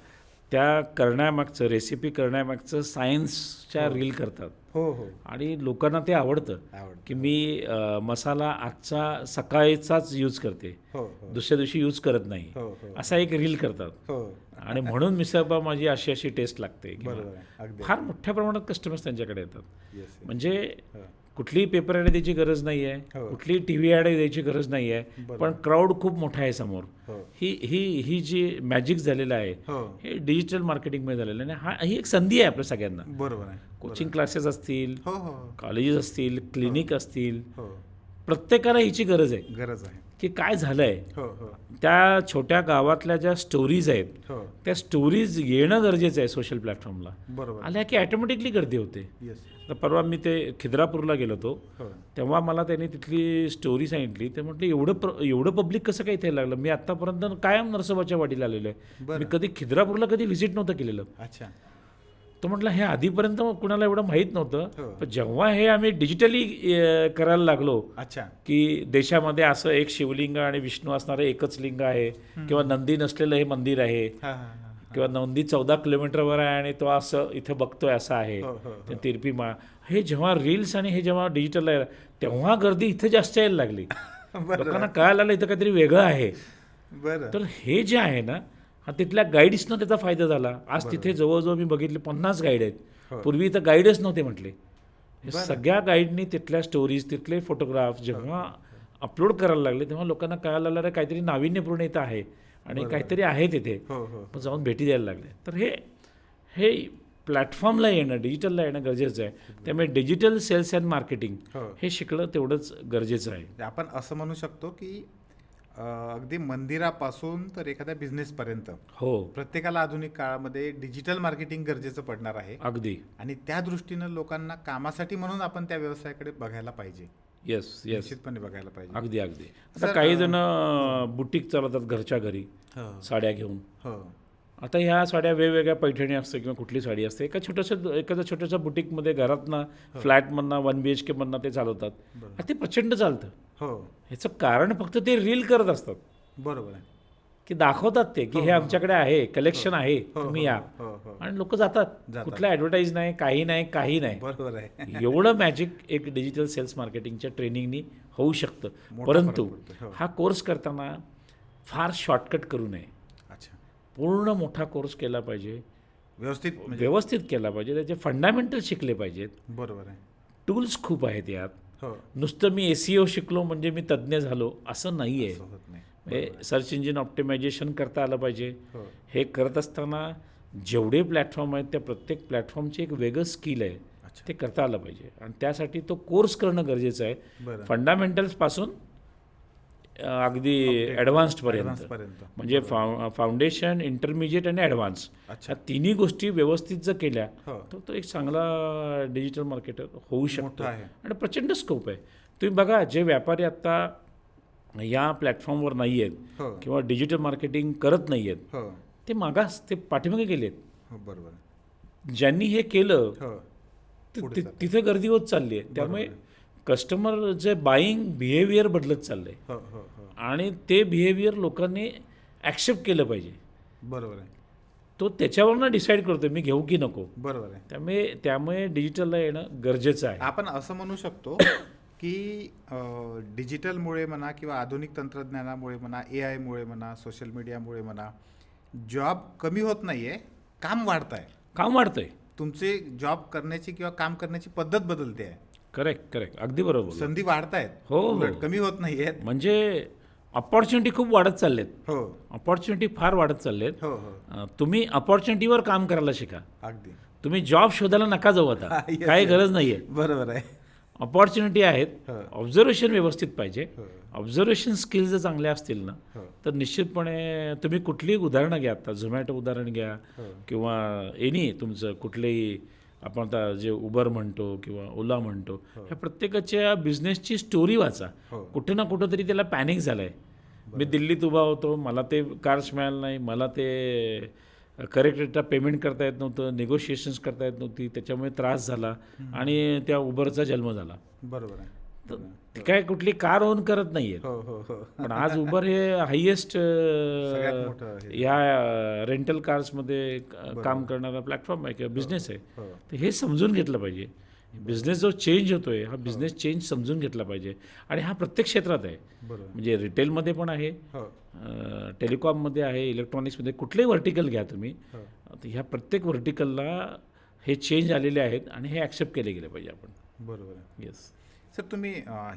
S1: त्या करण्यामागचं, रेसिपी करण्यामागचं सायन्सच्या
S2: हो.
S1: रील करतात
S2: हो हो
S1: आणि लोकांना ते आवडतं
S2: आवडतं.
S1: की मी मसाला आजचा सकाळचाच यूज करते,
S2: हो हो
S1: दुसऱ्या दिवशी यूज करत नाही,
S2: हो हो
S1: असा एक रील करतात.
S2: हो
S1: आणि म्हणून मिसळपाव माझी अशी अशी टेस्ट लागते किंवा
S2: बरोबर आहे. अगदी
S1: फार मोठ्या प्रमाणात कस्टमर्स त्यांच्याकडे येतात.
S2: येस
S1: म्हणजे
S2: हो.
S1: कुठलीही पेपर ॲड द्यायची गरज नाही आहे,
S2: हो.
S1: कुठलीही TV ॲड द्यायची गरज नाही आहे,
S2: बरोबर.
S1: पण क्राऊड खूप मोठा आहे समोर.
S2: हो
S1: ही जी मॅजिक झालेलं आहे
S2: हो
S1: हे डिजिटल मार्केटिंगमध्ये झालेलं आहे. ही एक संधी आहे आपल्या सगळ्यांना.
S2: बरोबर आहे.
S1: कोचिंग क्लासेस असतील,
S2: हो हो
S1: कॉलेजेस असतील, क्लिनिक असतील,
S2: हो
S1: प्रत्येकाला हिची गरज आहे
S2: गरज आहे.
S1: की काय झालं आहे.
S2: हो हो
S1: त्या छोट्या गावातल्या ज्या स्टोरीज आहेत
S2: हो
S1: त्या स्टोरीज येणं गरजेचं आहे सोशल प्लॅटफॉर्मला.
S2: बरोबर.
S1: आल्या की ॲटोमॅटिकली गर्दी होते.
S2: येस.
S1: तर परवा मी ते खिद्रापूरला गेलो होतो,
S2: हो
S1: तेव्हा मला त्यांनी तिथली स्टोरी सांगितली. ते म्हटलं एवढं पब्लिक कसं काय इथे लागलं. मी आत्तापर्यंत कायम नरसोबाच्या वाडीला आलेलो आहे,
S2: बरं.
S1: मी कधी खिद्रापूरला कधी व्हिजिट नव्हतं केलेलं.
S2: अच्छा.
S1: तो म्हटलं हे आधीपर्यंत कुणाला एवढं माहीत नव्हतं,
S2: हो.
S1: पण जेव्हा हे आम्ही डिजिटली करायला लागलो
S2: अच्छा.
S1: की देशामध्ये असं एक शिवलिंग आणि विष्णू असणारं एकच लिंग आहे किंवा नंदी नसलेलं हे मंदिर आहे,
S2: हा हा हा
S1: किंवा नोंदी 14 किलोमीटरवर आहे आणि तो असं इथं बघतोय असं आहे ते तिरपी माळ. हे जेव्हा रील्स आणि हे जेव्हा डिजिटल आहे तेव्हा गर्दी इथं जास्त यायला लागली. लोकांना कळायला लागलं इथं काहीतरी वेगळं आहे.
S2: बरं.
S1: तर हे जे आहे ना हा तिथल्या गाईड्सनं त्याचा फायदा झाला. आज तिथे जवळजवळ मी बघितले 50 गाईड आहेत. पूर्वी इथं गाईडच नव्हते म्हटले. हे सगळ्या गाईडनी तिथल्या स्टोरीज तिथले फोटोग्राफ जेव्हा अपलोड करायला लागले तेव्हा लोकांना कळायला लागलं अरे काहीतरी नाविन्यपूर्ण इथं आहे आणि काहीतरी आहे तिथे. मग जाऊन भेटी द्यायला लागले. तर हे प्लॅटफॉर्मला येणं डिजिटलला येणं गरजेचं आहे. त्यामुळे डिजिटल सेल्स अँड मार्केटिंग हे शिकणं तेवढंच गरजेचं आहे.
S2: आपण असं म्हणू शकतो की अगदी मंदिरापासून तर एखाद्या बिझनेसपर्यंत
S1: हो
S2: प्रत्येकाला आधुनिक काळामध्ये डिजिटल मार्केटिंग गरजेचं पडणार आहे.
S1: अगदी.
S2: आणि त्या दृष्टीनं लोकांना कामासाठी म्हणून आपण त्या व्यवसायाकडे बघायला पाहिजे.
S1: येस
S2: निश्चितपणे बघायला पाहिजे.
S1: अगदी अगदी. आता काही जण बुटीक चालवतात घरच्या घरी साड्या घेऊन. आता ह्या साड्या वेगवेगळ्या पैठणी असते किंवा कुठली साडी असते एखाद्या छोट्याशा बुटीकमध्ये घरातनं फ्लॅटमधनं 1 BHK मधनं ते चालवतात. ते प्रचंड चालतं. ह्याचं कारण फक्त ते रील करत असतात.
S2: बरोबर आहे.
S1: की दाखवतात ते की हे आमच्याकडे आहे कलेक्शन आहे तुम्ही या आणि लोक जातात. कुठलं ॲडव्हर्टाईज नाही काही नाही.
S2: बरोबर आहे.
S1: एवढं मॅजिक एक डिजिटल सेल्स मार्केटिंगच्या ट्रेनिंगनी होऊ शकतं. परंतु हा कोर्स करताना फार शॉर्टकट करू नये. पूर्ण मोठा कोर्स केला पाहिजे. व्यवस्थित केला पाहिजे. त्याचे फंडामेंटल शिकले पाहिजेत.
S2: बरोबर आहे.
S1: टूल्स खूप आहेत यात. नुसतं मी SEO शिकलो म्हणजे मी तज्ज्ञ झालो असं नाही आहे. सर्च इंजिन ऑप्टिमायझेशन करता आलं पाहिजे. हे करत असताना जेवढे प्लॅटफॉर्म आहेत त्या प्रत्येक प्लॅटफॉर्मचे एक वेगळं स्किल आहे ते करता आलं पाहिजे. आणि त्यासाठी तो कोर्स करणं गरजेचं आहे. फंडामेंटल्सपासून अगदी ॲडव्हान्स्डपर्यंत. म्हणजे फाउंडेशन इंटरमिजिएट आणि ॲडव्हान्स ह्या तिन्ही गोष्टी व्यवस्थित जर केल्या तर तो एक चांगला डिजिटल मार्केटर होऊ शकतो. आणि प्रचंड स्कोप आहे. तुम्ही बघा जे व्यापारी आत्ता या प्लॅटफॉर्मवर नाही आहेत किंवा डिजिटल मार्केटिंग करत नाही आहेत ते मागास ते पाठीमागे गेलेत.
S2: बरोबर.
S1: ज्यांनी हे केलं तिथे गर्दी होत चालली आहे. त्यामुळे कस्टमर जे बाईंग बिहेवियर बदलत चाललंय आणि ते बिहेवियर लोकांनी ॲक्सेप्ट केलं पाहिजे.
S2: बरोबर आहे.
S1: तो त्याच्यावरनं डिसाईड करतो मी घेऊ की नको.
S2: बरोबर आहे.
S1: त्यामुळे डिजिटलला येणं गरजेचं आहे.
S2: आपण असं म्हणू शकतो की डिजिटलमुळे म्हणा किंवा आधुनिक तंत्रज्ञानामुळे म्हणा AI मुळे म्हणा सोशल मीडियामुळे म्हणा जॉब कमी होत नाही आहे. काम वाढतंय. तुमचे जॉब करण्याची किंवा काम करण्याची पद्धत बदलते आहे.
S1: करेक्ट अगदी बरोबर.
S2: संधी वाढत आहेत.
S1: हो.
S2: कमी होत नाही आहेत.
S1: म्हणजे अपॉर्च्युनिटी खूप वाढत चाललेत. अपॉर्च्युनिटी फार वाढत चाललेत. तुम्ही अपॉर्च्युनिटीवर काम करायला शिका.
S2: अगदी.
S1: तुम्ही जॉब शोधायला नका जाऊ आता. काही गरज नाही आहे.
S2: बरोबर आहे.
S1: अपॉर्च्युनिटी आहेत. ऑब्झर्वेशन व्यवस्थित पाहिजे. ऑब्झर्वेशन स्किल्स जर चांगल्या असतील ना तर निश्चितपणे तुम्ही कुठलीही उदाहरणं घ्या. आता झोमॅटो उदाहरण घ्या किंवा एनी तुमचं कुठलेही आपण आता जे उबर म्हणतो किंवा ओला म्हणतो ह्या प्रत्येकाच्या बिझनेसची स्टोरी वाचा. कुठे ना कुठं तरी त्याला पॅनिक झालं आहे. मी दिल्लीत उभा होतो मला ते कार्स मिळालं नाही मला ते करेक्ट रेटला पेमेंट करता येत नव्हतं निगोशिएशन्स करता येत नव्हती त्याच्यामुळे त्रास झाला आणि त्या उबरचा जन्म झाला.
S2: बरोबर आहे.
S1: ते काय कुठली कार ओन करत नाहीये पण आज उबर हे हायेस्ट या रेंटल कार्समध्ये काम करणारा प्लॅटफॉर्म आहे किंवा बिझनेस आहे. तर हे समजून घेतलं पाहिजे. बिझनेस जो चेंज होतोय हा बिझनेस चेंज समजून घेतला पाहिजे आणि हा प्रत्येक क्षेत्रात आहे. म्हणजे रिटेलमध्ये पण आहे टेलिकॉममध्ये आहे इलेक्ट्रॉनिक्समध्ये कुठलेही व्हर्टिकल घ्या तुम्ही. ह्या प्रत्येक व्हर्टिकलला हे चेंज आलेले आहेत आणि हे ॲक्सेप्ट केले गेले पाहिजे आपण.
S2: बरोबर आहे.
S1: येस
S2: सर तुम्ही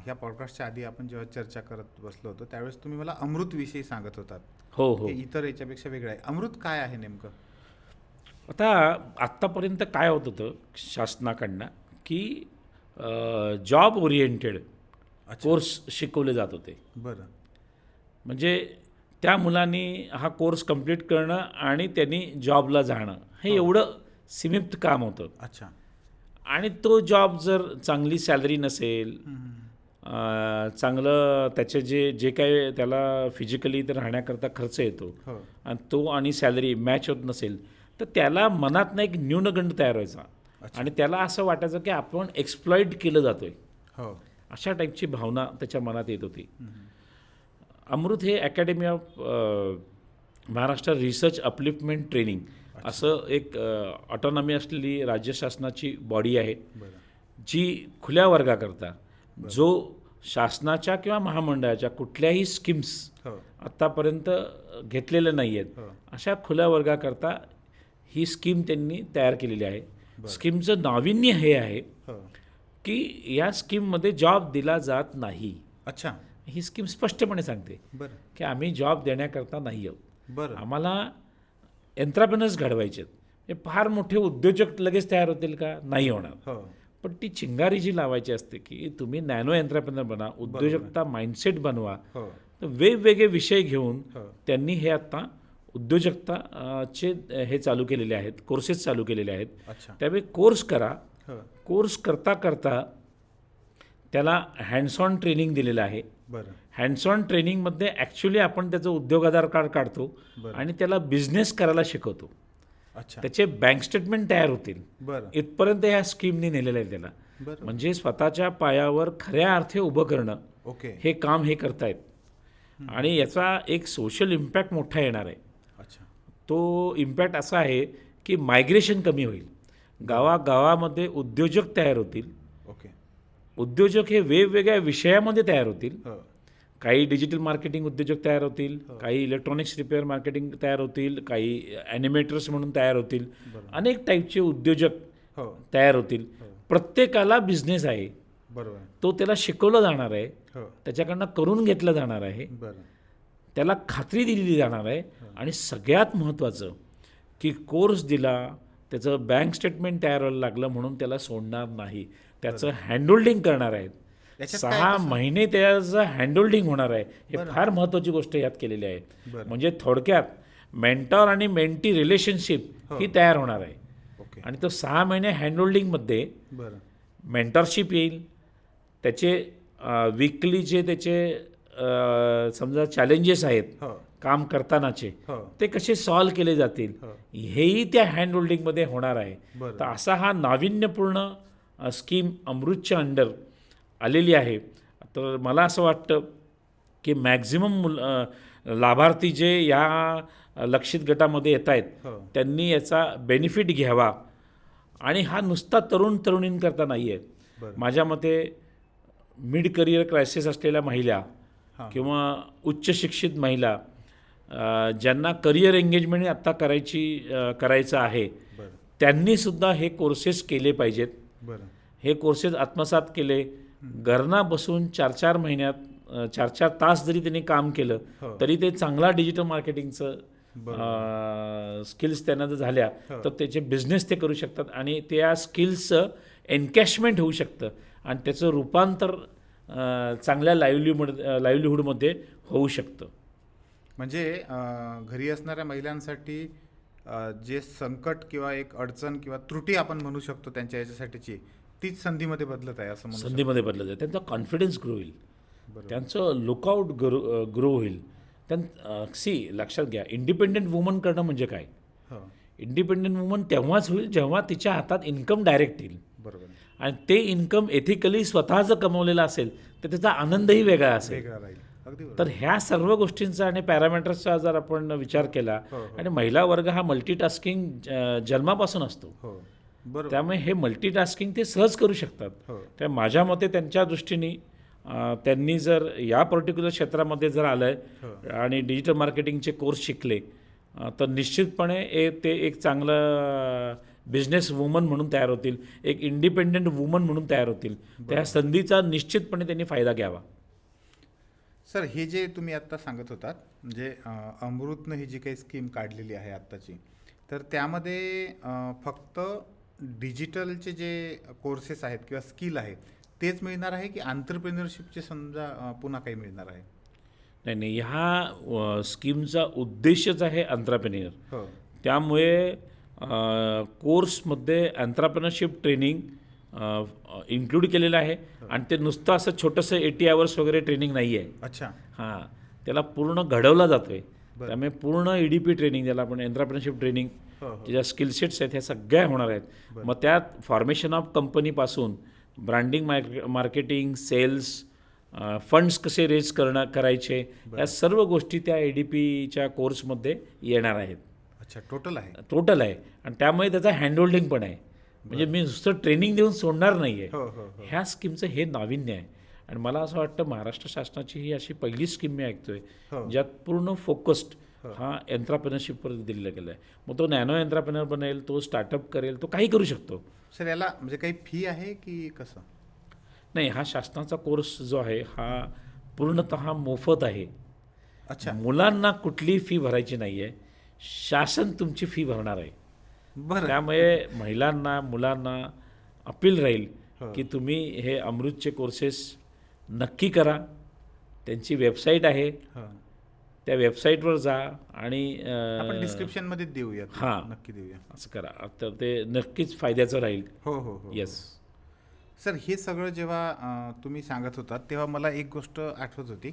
S2: ह्या पॉडकास्टच्या आधी आपण जेव्हा चर्चा करत बसलो होतो त्यावेळेस तुम्ही मला अमृतविषयी सांगत होतात.
S1: हो.
S2: इतर याच्यापेक्षा वेगळं आहे. अमृत काय आहे नेमकं?
S1: आता आत्तापर्यंत काय होत होतं शासनाकडनं की जॉब ओरिएंटेड कोर्स शिकवले जात होते.
S2: बरं.
S1: म्हणजे त्या मुलांनी हा कोर्स कंप्लीट करणं आणि त्यांनी जॉबला जाणं हे एवढं सीमित काम होतं.
S2: अच्छा.
S1: आणि तो जॉब जर चांगली सॅलरी नसेल चांगलं त्याचे जे काय त्याला फिजिकली तर राहण्याकरता खर्च येतो आणि तो आणि सॅलरी मॅच होत नसेल तर त्याला मनात एक न्यूनगंड तयार व्हायचा आणि त्याला असं वाटायचं की आपण एक्सप्लॉइट केलं जातोय अशा टाईपची भावना त्याच्या मनात येत होती. अमृत हे academy of Maharashtra research upliftment training असं एक ऑटोनॉमी असलेली राज्य शासनाची बॉडी आहे,
S2: बरं.
S1: जी खुल्या वर्गाकरता जो शासनाच्या किंवा महामंडळाच्या कुठल्याही स्कीम्स
S2: हो.
S1: आत्तापर्यंत घेतलेल्या नाही आहेत,
S2: हो.
S1: अशा खुल्या वर्गाकरता ही स्कीम त्यांनी तयार केलेली आहे. स्कीमचं नाविन्य हे आहे
S2: हो.
S1: की या स्कीममध्ये जॉब दिला जात नाही.
S2: अच्छा.
S1: ही स्कीम स्पष्टपणे सांगते
S2: बरं.
S1: की आम्ही जॉब देण्याकरता नाही आहोत,
S2: बरं.
S1: आम्हाला एंट्रप्रेनर्स घडवायचे आहेत. हे फार मोठे उद्योजक लगेच तयार होतील का? नाही होणार.
S2: हो.
S1: पण ती चिंगारी जी लावायची असते की तुम्ही नॅनो एंट्रप्रेनर बना, उद्योजकता माइंडसेट बनवा.
S2: हो.
S1: तर वेगवेगळे विषय घेऊन
S2: हो.
S1: त्यांनी हे आता उद्योजकताचे हे चालू केलेले आहेत, कोर्सेस चालू केलेले आहेत.
S2: अच्छा.
S1: त्यामुळे कोर्स करा.
S2: हो.
S1: कोर्स करता करता त्याला हँड्स ऑन ट्रेनिंग दिलेलं आहे.
S2: बरं.
S1: हँड्स ऑन ट्रेनिंगमध्ये ॲक्च्युली आपण त्याचं उद्योग आधार कार्ड काढतो
S2: बरं.
S1: आणि त्याला बिझनेस करायला शिकवतो.
S2: अच्छा.
S1: त्याचे बँक स्टेटमेंट तयार होतील.
S2: बरं.
S1: इथपर्यंत ह्या स्कीमनी नेलेलं आहे त्याला.
S2: बरं.
S1: म्हणजे स्वतःच्या पायावर खऱ्या अर्थी उभं करणं
S2: ओके.
S1: हे काम हे करतायत. आणि याचा एक सोशल इम्पॅक्ट मोठा येणार आहे.
S2: अच्छा.
S1: तो इम्पॅक्ट असा आहे की मायग्रेशन कमी होईल. गावागावामध्ये उद्योजक तयार होतील.
S2: ओके.
S1: उद्योजक हे वेगवेगळ्या विषयामध्ये तयार होतील.
S2: हो.
S1: काही डिजिटल मार्केटिंग उद्योजक तयार होतील, काही इलेक्ट्रॉनिक्स रिपेअर मार्केटिंग तयार होतील, काही ॲनिमेटर्स म्हणून तयार होतील. अनेक टाईपचे उद्योजक
S2: हो.
S1: तयार होतील. प्रत्येकाला बिझनेस आहे,
S2: बरोबर.
S1: तो त्याला शिकवलं जाणार आहे,
S2: हो.
S1: त्याच्याकडनं करून घेतलं जाणार आहे,
S2: बरं.
S1: त्याला खात्री दिली जाणार आहे. आणि सगळ्यात महत्त्वाचं की कोर्स दिला, त्याचं बँक स्टेटमेंट तयार व्हायला लागलं म्हणून त्याला सोडणार नाही, त्याचं हँडहोल्डिंग करणार आहेत.
S2: याच्यात काय
S1: 6
S2: कसं?
S1: महिने त्याचं हँडहोल्डिंग होणार आहे. हे
S2: बरं.
S1: फार महत्त्वाची गोष्ट यात केलेली आहे.
S2: बरं.
S1: म्हणजे थोडक्यात मेंटॉर आणि मेंटी रिलेशनशिप
S2: हो.
S1: ही तयार होणार आहे.
S2: ओके.
S1: आणि तो 6 महिने हँडहोल्डिंगमध्ये
S2: बरं.
S1: मेंटॉरशिप येईल, त्याचे वीकली जे त्याचे समजा चॅलेंजेस आहेत
S2: हो.
S1: काम करतानाचे,
S2: हो.
S1: ते कसे सॉल्व केले जातील
S2: हो.
S1: हेही त्या हँडहोल्डिंगमध्ये होणार आहे.
S2: बरं.
S1: तर असा हा नाविन्यपूर्ण स्कीम अमृतच्या अंडर आलेली आहे. तर मला असं वाटतं की मॅक्झिमम लाभार्थी जे या लक्षित गटामध्ये येत आहेत
S2: हो.
S1: त्यांनी याचा बेनिफिट घ्यावा. आणि हा नुसता तरुणींकरता नाही आहे.
S2: बरं.
S1: माझ्या मते मिड करिअर क्रायसिस असलेल्या महिला
S2: हां.
S1: किंवा उच्च शिक्षित महिला ज्यांना करिअर एंगेजमेंट आत्ता करायचं आहे,
S2: बरं.
S1: त्यांनीसुद्धा हे कोर्सेस केले पाहिजेत.
S2: बरं.
S1: हे कोर्सेस आत्मसात केले, घरना बसून 4-4 महिन्यात 4-4 तास जरी त्यांनी काम केलं
S2: हो.
S1: तरी ते चांगला डिजिटल मार्केटिंगचं स्किल्स त्यांना जर झाल्या
S2: हो.
S1: तर त्याचे बिझनेस ते करू शकतात आणि त्या स्किल्सचं एन्कॅशमेंट होऊ शकतं आणि त्याचं रूपांतर चांगल्या लाईव्हलीहूडमध्ये होऊ शकतं.
S2: म्हणजे घरी असणाऱ्या महिलांसाठी जे संकट किंवा एक अडचण किंवा त्रुटी आपण म्हणू शकतो त्यांच्या याच्यासाठीची, तीच संधीमध्ये बदलत आहे असं म्हणू शकतो.
S1: संधीमध्ये बदलत आहे. त्यांचा कॉन्फिडन्स ग्रो होईल,
S2: बरोबर.
S1: त्यांचं लुकआउट ग्रो होईल. लक्षात घ्या, इंडिपेंडेंट वुमन करणं म्हणजे काय?
S2: हो.
S1: इंडिपेंडेंट वुमन तेव्हाच होईल जेव्हा तिच्या हातात इन्कम डायरेक्ट येईल
S2: बरोबर.
S1: आणि ते इन्कम एथिकली स्वतः जर कमवलेलं असेल तर त्याचा आनंदही वेगळा असेल.
S2: वेगळा राहील. अगदी बरोबर.
S1: तर ह्या सर्व गोष्टींचा आणि पॅरामीटर्सचा जर आपण विचार केला,
S2: हो, हो.
S1: आणि महिला वर्ग हा मल्टीटास्किंग जन्मापासून असतो,
S2: हो. बरोबर.
S1: त्यामुळे हे मल्टीटास्किंग ते सहज करू शकतात.
S2: हो.
S1: त्या माझ्या मते त्यांच्या दृष्टीने त्यांनी जर या पर्टिक्युलर क्षेत्रामध्ये जर आलं
S2: हो.
S1: आणि डिजिटल मार्केटिंगचे कोर्स शिकले तर निश्चितपणे ते एक चांगलं बिझनेस वुमन म्हणून तयार होतील, एक इंडिपेंडेंट वुमन म्हणून तयार होतील. त्या संधीचा निश्चितपणे त्यांनी फायदा घ्यावा.
S2: सर, हे जे तुम्ही आत्ता सांगत होतात, म्हणजे अमृतनं ही जी काही स्कीम काढलेली आहे आत्ताची, तर त्यामध्ये फक्त डिजिटलचे जे कोर्सेस आहेत किंवा स्किल आहे तेच मिळणार आहे की आंतरप्रेन्युअरशिपचे समजा पुन्हा काही मिळणार आहे?
S1: नाही, ह्या स्कीमचा उद्देशच आहे एंटरप्रेन्युअर.
S2: हो.
S1: त्यामुळे कोर्समध्ये एंटरप्रेन्युअरशिप ट्रेनिंग इन्क्लूड केलेलं आहे. आणि ते नुसतं असं छोटंसं 80 आवर्स वगैरे ट्रेनिंग नाही आहे.
S2: अच्छा.
S1: हां, त्याला पूर्ण घडवला जातो आहे.
S2: बरं.
S1: त्यामुळे पूर्ण EDP ट्रेनिंग, ज्याला आपण एंटरप्रेन्युअरशिप ट्रेनिंग,
S2: हो, हो.
S1: ज्या स्किल सेट्स आहेत ह्या सगळ्या होणार आहेत.
S2: बरं.
S1: मग त्यात फॉर्मेशन ऑफ कंपनीपासून ब्रँडिंग, मार्केटिंग, सेल्स, फंड्स कसे रेज करायचे या सर्व गोष्टी त्या ADPच्या कोर्समध्ये येणार आहेत.
S2: अच्छा, टोटल आहे.
S1: टोटल आहे आणि त्यामुळे त्याचा हँडहोल्डिंग पण आहे. म्हणजे मी नुसतं ट्रेनिंग देऊन सोडणार नाही आहे.
S2: हो हो हो.
S1: ह्या स्कीमचं हे नाविन्य आहे आणि मला असं वाटतं महाराष्ट्र शासनाची ही अशी पहिली स्कीम मी ऐकतोय
S2: हो.
S1: ज्यात पूर्ण फोकस्ड हा एंट्राप्रेनरशिपवर दिलेला गेला आहे. मग तो नॅनो एंट्राप्रेनर बनेल, तो स्टार्टअप करेल, तो काही करू शकतो.
S2: सर याला म्हणजे काही फी आहे की कसं?
S1: नाही, हा शासनाचा कोर्स जो आहे हा पूर्णतः मोफत आहे.
S2: अच्छा,
S1: मुलांना कुठलीही फी भरायची नाही आहे. शासन तुमची फी भरणार आहे.
S2: बरं.
S1: त्यामुळे महिलांना, मुलांना अपील राहील
S2: हो.
S1: की तुम्ही हे अमृतचे कोर्सेस नक्की करा. त्यांची वेबसाईट आहे,
S2: हो.
S1: त्या वेबसाईटवर जा आणि
S2: आपण डिस्क्रिप्शन मध्ये देऊया.
S1: हां.
S2: नक्की देऊया.
S1: असं करा. तर ते नक्कीच फायद्याचं राहील.
S2: हो हो हो.
S1: येस.
S2: सर हे सगळं जेव्हा तुम्ही सांगत होता तेव्हा मला एक गोष्ट आठवत होती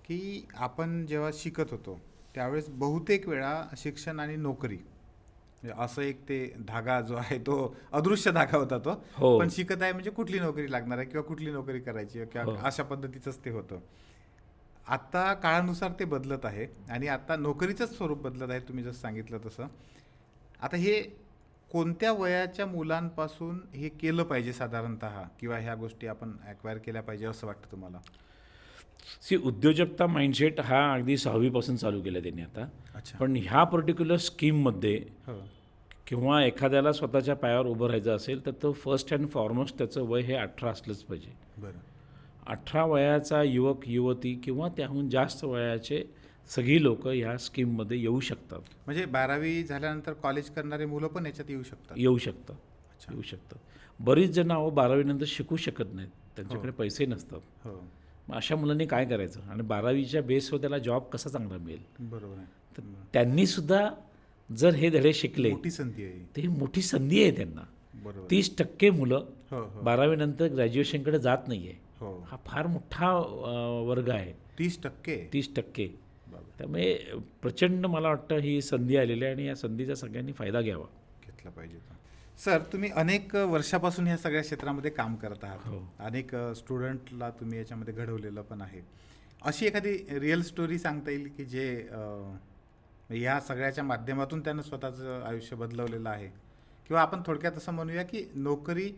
S2: की आपण जेव्हा शिकत होतो त्यावेळेस बहुतेक वेळा शिक्षण आणि नोकरी म्हणजे असं एक ते धागा जो आहे तो अदृश्य धागा होता तो.
S1: हो.
S2: पण शिकत आहे म्हणजे कुठली नोकरी लागणार आहे किंवा कुठली नोकरी करायची किंवा अशा पद्धतीचंच ते होतं. आता काळानुसार ते बदलत आहे आणि आता नोकरीचंच स्वरूप बदलत आहे, तुम्ही जसं सांगितलं तसं. आता हे कोणत्या वयाच्या मुलांपासून हे केलं पाहिजे साधारणतः किंवा ह्या गोष्टी आपण ॲक्वायर केल्या पाहिजे असं वाटतं तुम्हाला?
S1: उद्योजकता माइंडसेट हा अगदी 6वीपासून चालू केला त्यांनी आता.
S2: अच्छा.
S1: पण ह्या पर्टिक्युलर स्कीममध्ये
S2: हो
S1: किंवा एखाद्याला स्वतःच्या पायावर उभं राहायचं असेल तर तो फर्स्ट अँड फॉरमोस्ट त्याचं वय हे 18 असलंच पाहिजे.
S2: बरं.
S1: 18 वयाचा युवक युवती किंवा त्याहून जास्त वयाचे सगळी लोक ह्या स्कीममध्ये येऊ शकतात.
S2: म्हणजे 12वी झाल्यानंतर कॉलेज करणारे मुलं पण याच्यात येऊ शकतात?
S1: येऊ शकतात.
S2: अच्छा.
S1: येऊ शकतात. बरीच जण 12वी नंतर शिकू शकत नाहीत, त्यांच्याकडे पैसे नसतात.
S2: हो,
S1: मग अशा मुलांनी काय करायचं आणि 12वीच्या बेसवर त्याला जॉब कसा चांगला मिळेल.
S2: बरोबर आहे.
S1: तर त्यांनीसुद्धा जर हे धडे शिकले
S2: मोठी संधी आहे.
S1: तर ही मोठी संधी आहे त्यांना.
S2: बरोबर.
S1: 30% मुलं
S2: हो हो
S1: 12वी नंतर ग्रॅज्युएशनकडे जात नाही आहे.
S2: हो.
S1: हा फार मोठा वर्ग आहे.
S2: 30%?
S1: 30%.
S2: बाबा,
S1: त्यामुळे प्रचंड मला वाटतं ही संधी आलेली आहे आणि या संधीचा सगळ्यांनी फायदा घ्यावा.
S2: घेतला पाहिजे तो. सर तुम्ही अनेक वर्षापासून ह्या सगळ्या क्षेत्रामध्ये काम करत आहात.
S1: हो.
S2: अनेक स्टुडंटला तुम्ही याच्यामध्ये घडवलेलं पण आहे. अशी एखादी रिअल स्टोरी सांगता येईल की जे ह्या सगळ्याच्या माध्यमातून त्यानं स्वतःचं आयुष्य बदलवलेलं आहे किंवा आपण थोडक्यात असं म्हणूया की नोकरी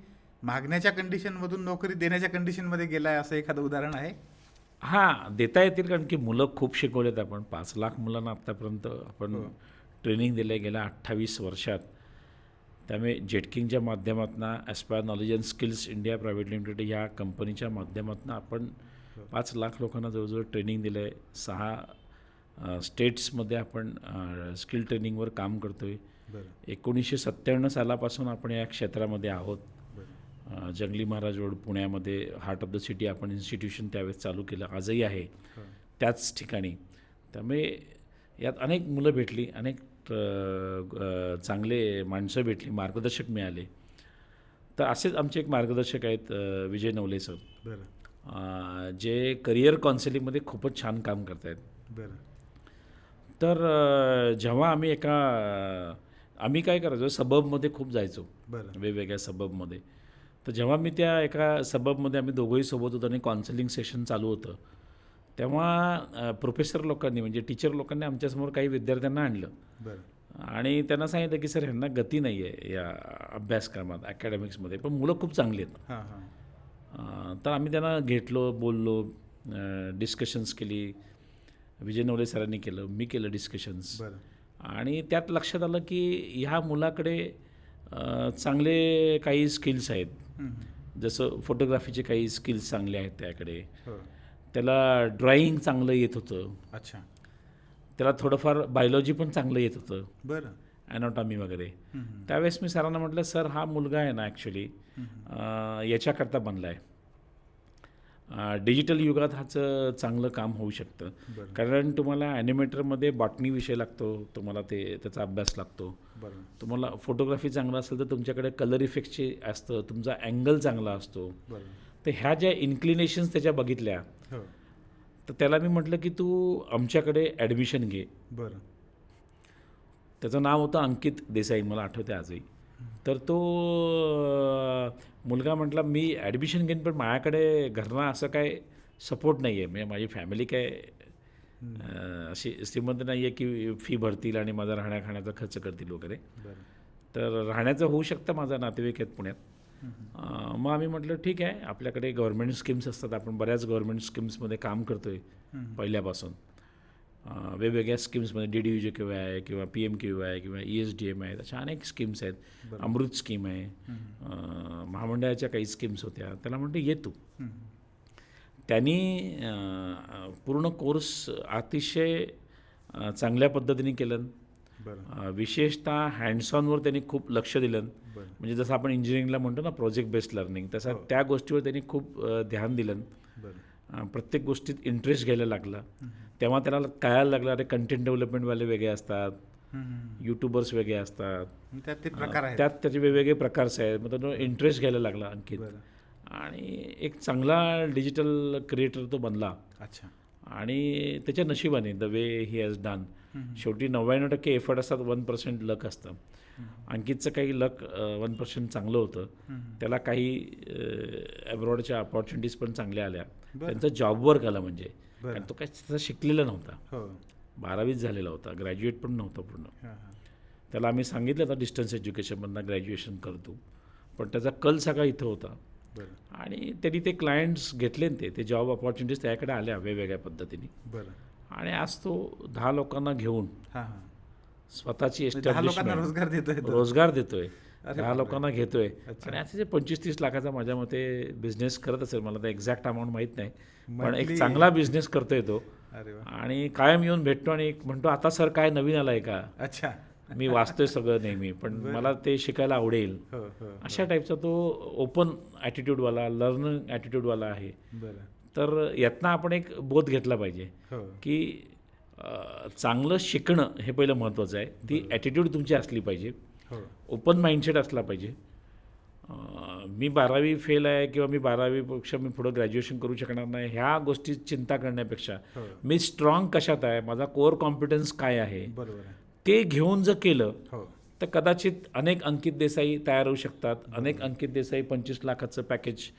S2: मागण्याच्या कंडिशनमधून नोकरी देण्याच्या कंडिशनमध्ये गेला आहे, असं एखादं उदाहरण आहे?
S1: हां, देता येतील कारण की मुलं खूप शिकवलेत आपण. 5 लाख मुलांना आत्तापर्यंत आपण ट्रेनिंग दिलं गेल्या 28 वर्षात. त्यामुळे जेटकिंगच्या माध्यमातून aspire knowledge and skills India private limited ह्या कंपनीच्या माध्यमातून आपण 5 लाख लोकांना जवळजवळ ट्रेनिंग दिलं आहे. 6 स्टेट्समध्ये आपण स्किल ट्रेनिंगवर काम करतो आहे.
S2: बरं.
S1: 1997 सालापासून आपण या क्षेत्रामध्ये आहोत.
S2: बरं.
S1: जंगली महाराज रोड पुण्यामध्ये हार्ट ऑफ द सिटी आपण इन्स्टिट्यूशन त्यावेळेस चालू केलं, आजही आहे
S2: हो.
S1: त्याच ठिकाणी. त्यामुळे यात अनेक मुलं भेटली, अनेक चांगले माणसं भेटली, मार्गदर्शक मिळाले. तर असेच आमचे एक मार्गदर्शक आहेत विजय नवले सर,
S2: बरं.
S1: जे करिअर काउन्सिलिंगमध्ये खूपच छान काम करत आहेत.
S2: बरं.
S1: तर जेव्हा आम्ही काय करायचो, सबबमध्ये खूप जायचो,
S2: बरं.
S1: वेगवेगळ्या सबबमध्ये. तर जेव्हा मी त्या एका सबबमध्ये आम्ही दोघंही सोबत होतो आणि काउन्सिलिंग सेशन चालू होतं, तेव्हा प्रोफेसर लोकांनी म्हणजे टीचर लोकांनी आमच्यासमोर काही विद्यार्थ्यांना आणलं
S2: बरं.
S1: आणि त्यांना सांगितलं की सर ह्यांना गती नाही आहे या अभ्यासक्रमात, अकॅडमिक्समध्ये, पण मुलं खूप चांगली आहेत.
S2: हां हां.
S1: तर आम्ही त्यांना घेतलो, बोललो, डिस्कशन्स केली. विजय नवले सरांनी केलं, मी केलं डिस्कशन्स.
S2: बरं.
S1: आणि त्यात लक्षात आलं की ह्या मुलाकडे चांगले काही स्किल्स आहेत. जसं फोटोग्राफीचे काही स्किल्स चांगले आहेत त्याकडे.
S2: हो.
S1: त्याला ड्रॉइंग चांगलं येत होतं.
S2: अच्छा.
S1: त्याला थोडंफार बायोलॉजी पण चांगलं येत होतं,
S2: बरं.
S1: ॲनाटॉमी वगैरे. त्यावेळेस मी सरांना म्हटलं, सर हा मुलगा आहे ना ॲक्च्युली याच्याकरता बनला आहे. डिजिटल युगात ह्याचं चांगलं काम होऊ शकतं.
S2: बरं.
S1: कारण तुम्हाला ॲनिमेटरमध्ये बॉटनी विषय लागतो, तुम्हाला त्याचा अभ्यास लागतो.
S2: बरं.
S1: तुम्हाला फोटोग्राफी चांगला असेल तर तुमच्याकडे कलर इफेक्टचे असतं, तुमचा अँगल चांगला असतो.
S2: बरं.
S1: तर ह्या ज्या इन्क्लिनेशन्स त्याच्या बघितल्या,
S2: हो.
S1: तर त्याला मी म्हटलं की तू आमच्याकडे ॲडमिशन घे.
S2: बरं.
S1: त्याचं नाव होतं अंकित देसाई, मला आठवते आजही. तर तो मुलगा म्हटला मी ॲडमिशन घेईन पण माझ्याकडे घरनं असं काय सपोर्ट नाही आहे. म्हणजे माझी फॅमिली काय अशी श्रीमंत नाही आहे की फी भरतील आणि माझा राहण्या-खाण्याचा खर्च करतील वगैरे.
S2: बरं.
S1: तर राहण्याचं होऊ शकतं, माझा नातेवाईक आहेत पुण्यात. मग आम्ही म्हटलं ठीक आहे, आपल्याकडे गव्हर्मेंट स्कीम्स असतात, आपण बऱ्याच गव्हर्मेंट स्कीम्समध्ये काम करतो आहे पहिल्यापासून. वेगवेगळ्या स्कीम्समध्ये DDUJKY आहे किंवा PMKY आहे किंवा ESDM आहे, अशा अनेक स्कीम्स आहेत. अमृत स्कीम आहे, महामंडळाच्या काही स्कीम्स होत्या. त्याला म्हटलं ये तू. त्यांनी पूर्ण कोर्स अतिशय चांगल्या पद्धतीने केलं.
S2: बरं.
S1: विशेषतः हँड्सऑनवर त्यांनी खूप लक्ष दिलं.
S2: बरं.
S1: म्हणजे जसं आपण इंजिनिअरिंगला म्हणतो ना प्रोजेक्ट बेस्ड लर्निंग, तसं त्या गोष्टीवर त्यांनी खूप ध्यान दिलं.
S2: बरं.
S1: प्रत्येक गोष्टीत इंटरेस्ट घ्यायला लागला. तेव्हा त्याला कळायला लागलं, अरे कंटेंट डेव्हलपमेंटवाले वेगळे असतात, यूट्यूबर्स वेगळे असतात,
S2: त्यात ते प्रकार आहेत.
S1: त्यात त्याचे वेगवेगळे प्रकारचे आहेत. मग त्यानं इंटरेस्ट घ्यायला लागला आणखी.
S2: बरं.
S1: आणि एक चांगला डिजिटल क्रिएटर तो बनला.
S2: अच्छा.
S1: आणि त्याच्या नशिबाने the way he has done. शेवटी 99% एफर्ट असतात, 1% लक असतं. अंकितचं काही लक 1% चांगलं होतं. त्याला काही अब्रॉडच्या अपॉर्च्युनिटीज पण चांगल्या आल्या. त्यांचा जॉबवर आला म्हणजे, कारण तो काही तसा शिकलेला नव्हता.
S2: हो.
S1: 12वीच झालेला होता, ग्रॅज्युएट पण नव्हता पूर्ण.
S2: हां.
S1: त्याला आम्ही सांगितलं होतं डिस्टन्स एज्युकेशनमधनं ग्रॅज्युएशन करतो, पण त्याचा कल सगळा इथं होता.
S2: बरं.
S1: आणि त्यांनी ते क्लायंट्स घेतले ना, ते जॉब अपॉर्च्युनिटीज त्याकडे आल्या वेगवेगळ्या पद्धतीने.
S2: बरं.
S1: आणि आज तो 10 लोकांना घेऊन
S2: हां.
S1: स्वतःची
S2: 10 लोकांना
S1: एस्टॅब्लिशमेंट,
S2: रोजगार देतोय तो.
S1: रोजगार देतोय,
S2: अरे
S1: 10
S2: बापरे.
S1: लोकांना घेतोय.
S2: अच्छा.
S1: आणि आता जे 25-30 लाखाचा माझ्या मते बिझनेस करत असेल, मला तर एक्झॅक्ट अमाऊंट माहीत नाही, पण एक
S2: Monthly.
S1: चांगला बिझनेस करतोय तो.
S2: अरे वा.
S1: आणि कायम येऊन भेटतो आणि म्हणतो, आता सर काय नवीन आलाय का?
S2: अच्छा.
S1: मी वाचतोय सगळं नेहमी, पण मला ते शिकायला आवडेल.
S2: हो. हो.
S1: अशा टाईपचा तो ओपन ॲटिट्यूडवाला, लर्निंग ॲटिट्यूडवाला आहे.
S2: बरं.
S1: तर यातनं आपण एक बोध घेतला पाहिजे
S2: हो.
S1: की चांगलं शिकणं हे पहिलं महत्त्वाचं आहे. ती ॲटिट्यूड तुमची असली पाहिजे,
S2: हो.
S1: ओपन माइंडसेट असला पाहिजे. मी 12वी फेल आहे किंवा मी 12वीपेक्षा मी पुढं ग्रॅज्युएशन करू शकणार नाही, ह्या गोष्टी चिंता करण्यापेक्षा
S2: हो.
S1: मी स्ट्रॉंग कशात आहे, माझा कोअर कॉम्पिटन्स काय आहे,
S2: बरोबर आहे.
S1: ते घेऊन जर केलं
S2: हो.
S1: तर कदाचित अनेक अंकित देसाई तयार होऊ शकतात. अनेक अंकित देसाई 25 लाखाचं पॅकेज,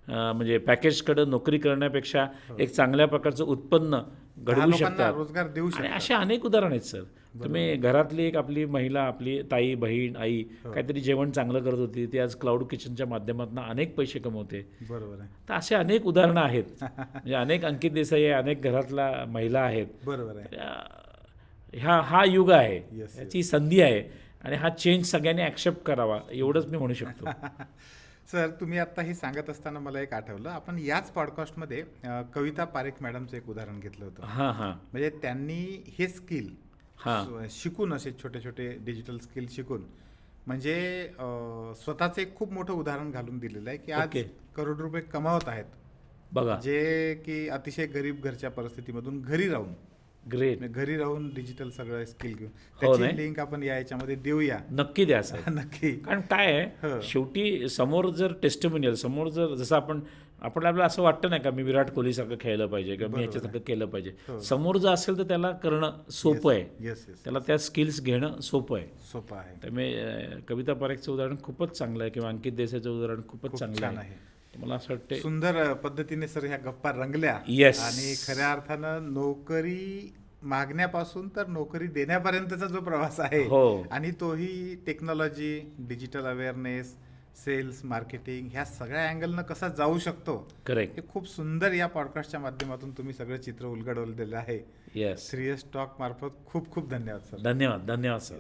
S1: म्हणजे पॅकेजकडं नोकरी करण्यापेक्षा एक चांगल्या प्रकारचं उत्पन्न
S2: 10
S1: घडवू
S2: लोकांना
S1: शकतात.
S2: रोजगार देऊ
S1: आणि
S2: शकतात.
S1: अशा अनेक उदाहरण आहेत सर. तुम्ही घरातली एक आपली महिला, आपली ताई, बहीण, आई काहीतरी जेवण चांगलं करत होती, ती आज क्लाउड किचनच्या माध्यमातून अनेक पैसे कमवते.
S2: बरोबर आहे.
S1: तर असे अनेक उदाहरणं आहेत. म्हणजे अनेक अंकित देसाई आहे, अनेक घरातल्या महिला आहेत.
S2: बरोबर आहे.
S1: हा युग आहे,
S2: Yes.
S1: याची संधी आहे. आणि हा चेंज सगळ्यांनी ॲक्सेप्ट करावा, एवढंच मी म्हणू शकतो.
S2: सर, तुम्ही आत्ता हे सांगत असताना मला एक आठवलं, आपण याच पॉडकास्टमध्ये कविता पारेख मॅडमचं एक उदाहरण घेतलं होतं.
S1: हां हां
S2: म्हणजे त्यांनी हे स्किल
S1: हां
S2: शिकून, असे छोटे छोटे डिजिटल स्किल शिकून, म्हणजे स्वतःचं एक खूप मोठं उदाहरण घालून दिलेलं आहे की आज
S1: Okay.
S2: करोड रुपये कमावत आहेत,
S1: बघा,
S2: जे की अतिशय गरीब घरच्या परिस्थितीमधून घरी राहून,
S1: ग्रेट.
S2: म्हणजे घरी राहून डिजिटल सगळं स्किल घेऊन.
S1: हो
S2: त्याची
S1: नाही?
S2: लिंक आपण या याच्यामध्ये देऊया.
S1: नक्की द्या सर.
S2: नक्की.
S1: कारण काय
S2: हो.
S1: आहे, शेवटी समोर जर टेस्टिमोनियल, समोर जर जसं आपल्याला असं वाटतं नाही का, मी विराट कोहलीसारखं खेळलं पाहिजे किंवा मी
S2: बरोबर
S1: ह्याच्यासारखं केलं पाहिजे.
S2: हो.
S1: समोर जर असेल तर त्याला करणं सोपं आहे,
S2: येस येस,
S1: त्याला त्या स्किल्स घेणं सोपं आहे.
S2: सोपं आहे.
S1: त्यामुळे कविता पारेखचं उदाहरण खूपच चांगलं आहे किंवा अंकित देसाईचं उदाहरण खूपच
S2: खूप
S1: चांगलं
S2: छान
S1: आहे.
S2: आहे.
S1: मला असं वाटतं
S2: सुंदर पद्धतीने सर ह्या गप्पा रंगल्या.
S1: Yes.
S2: आणि खऱ्या अर्थानं नोकरी मागण्यापासून तर नोकरी देण्यापर्यंतचा जो प्रवास आहे,
S1: हो.
S2: आणि तोही technology, digital awareness, sales, marketing, ह्या सगळ्या अँगलनं कसा जाऊ शकतो,
S1: करेक्ट.
S2: हे खूप सुंदर या पॉडकास्टच्या माध्यमातून तुम्ही सगळं चित्र उलगडवलेलं आहे.
S1: येस.
S2: 3S टॉक मार्फत खूप खूप धन्यवाद सर.
S1: धन्यवाद, धन्यवाद सर.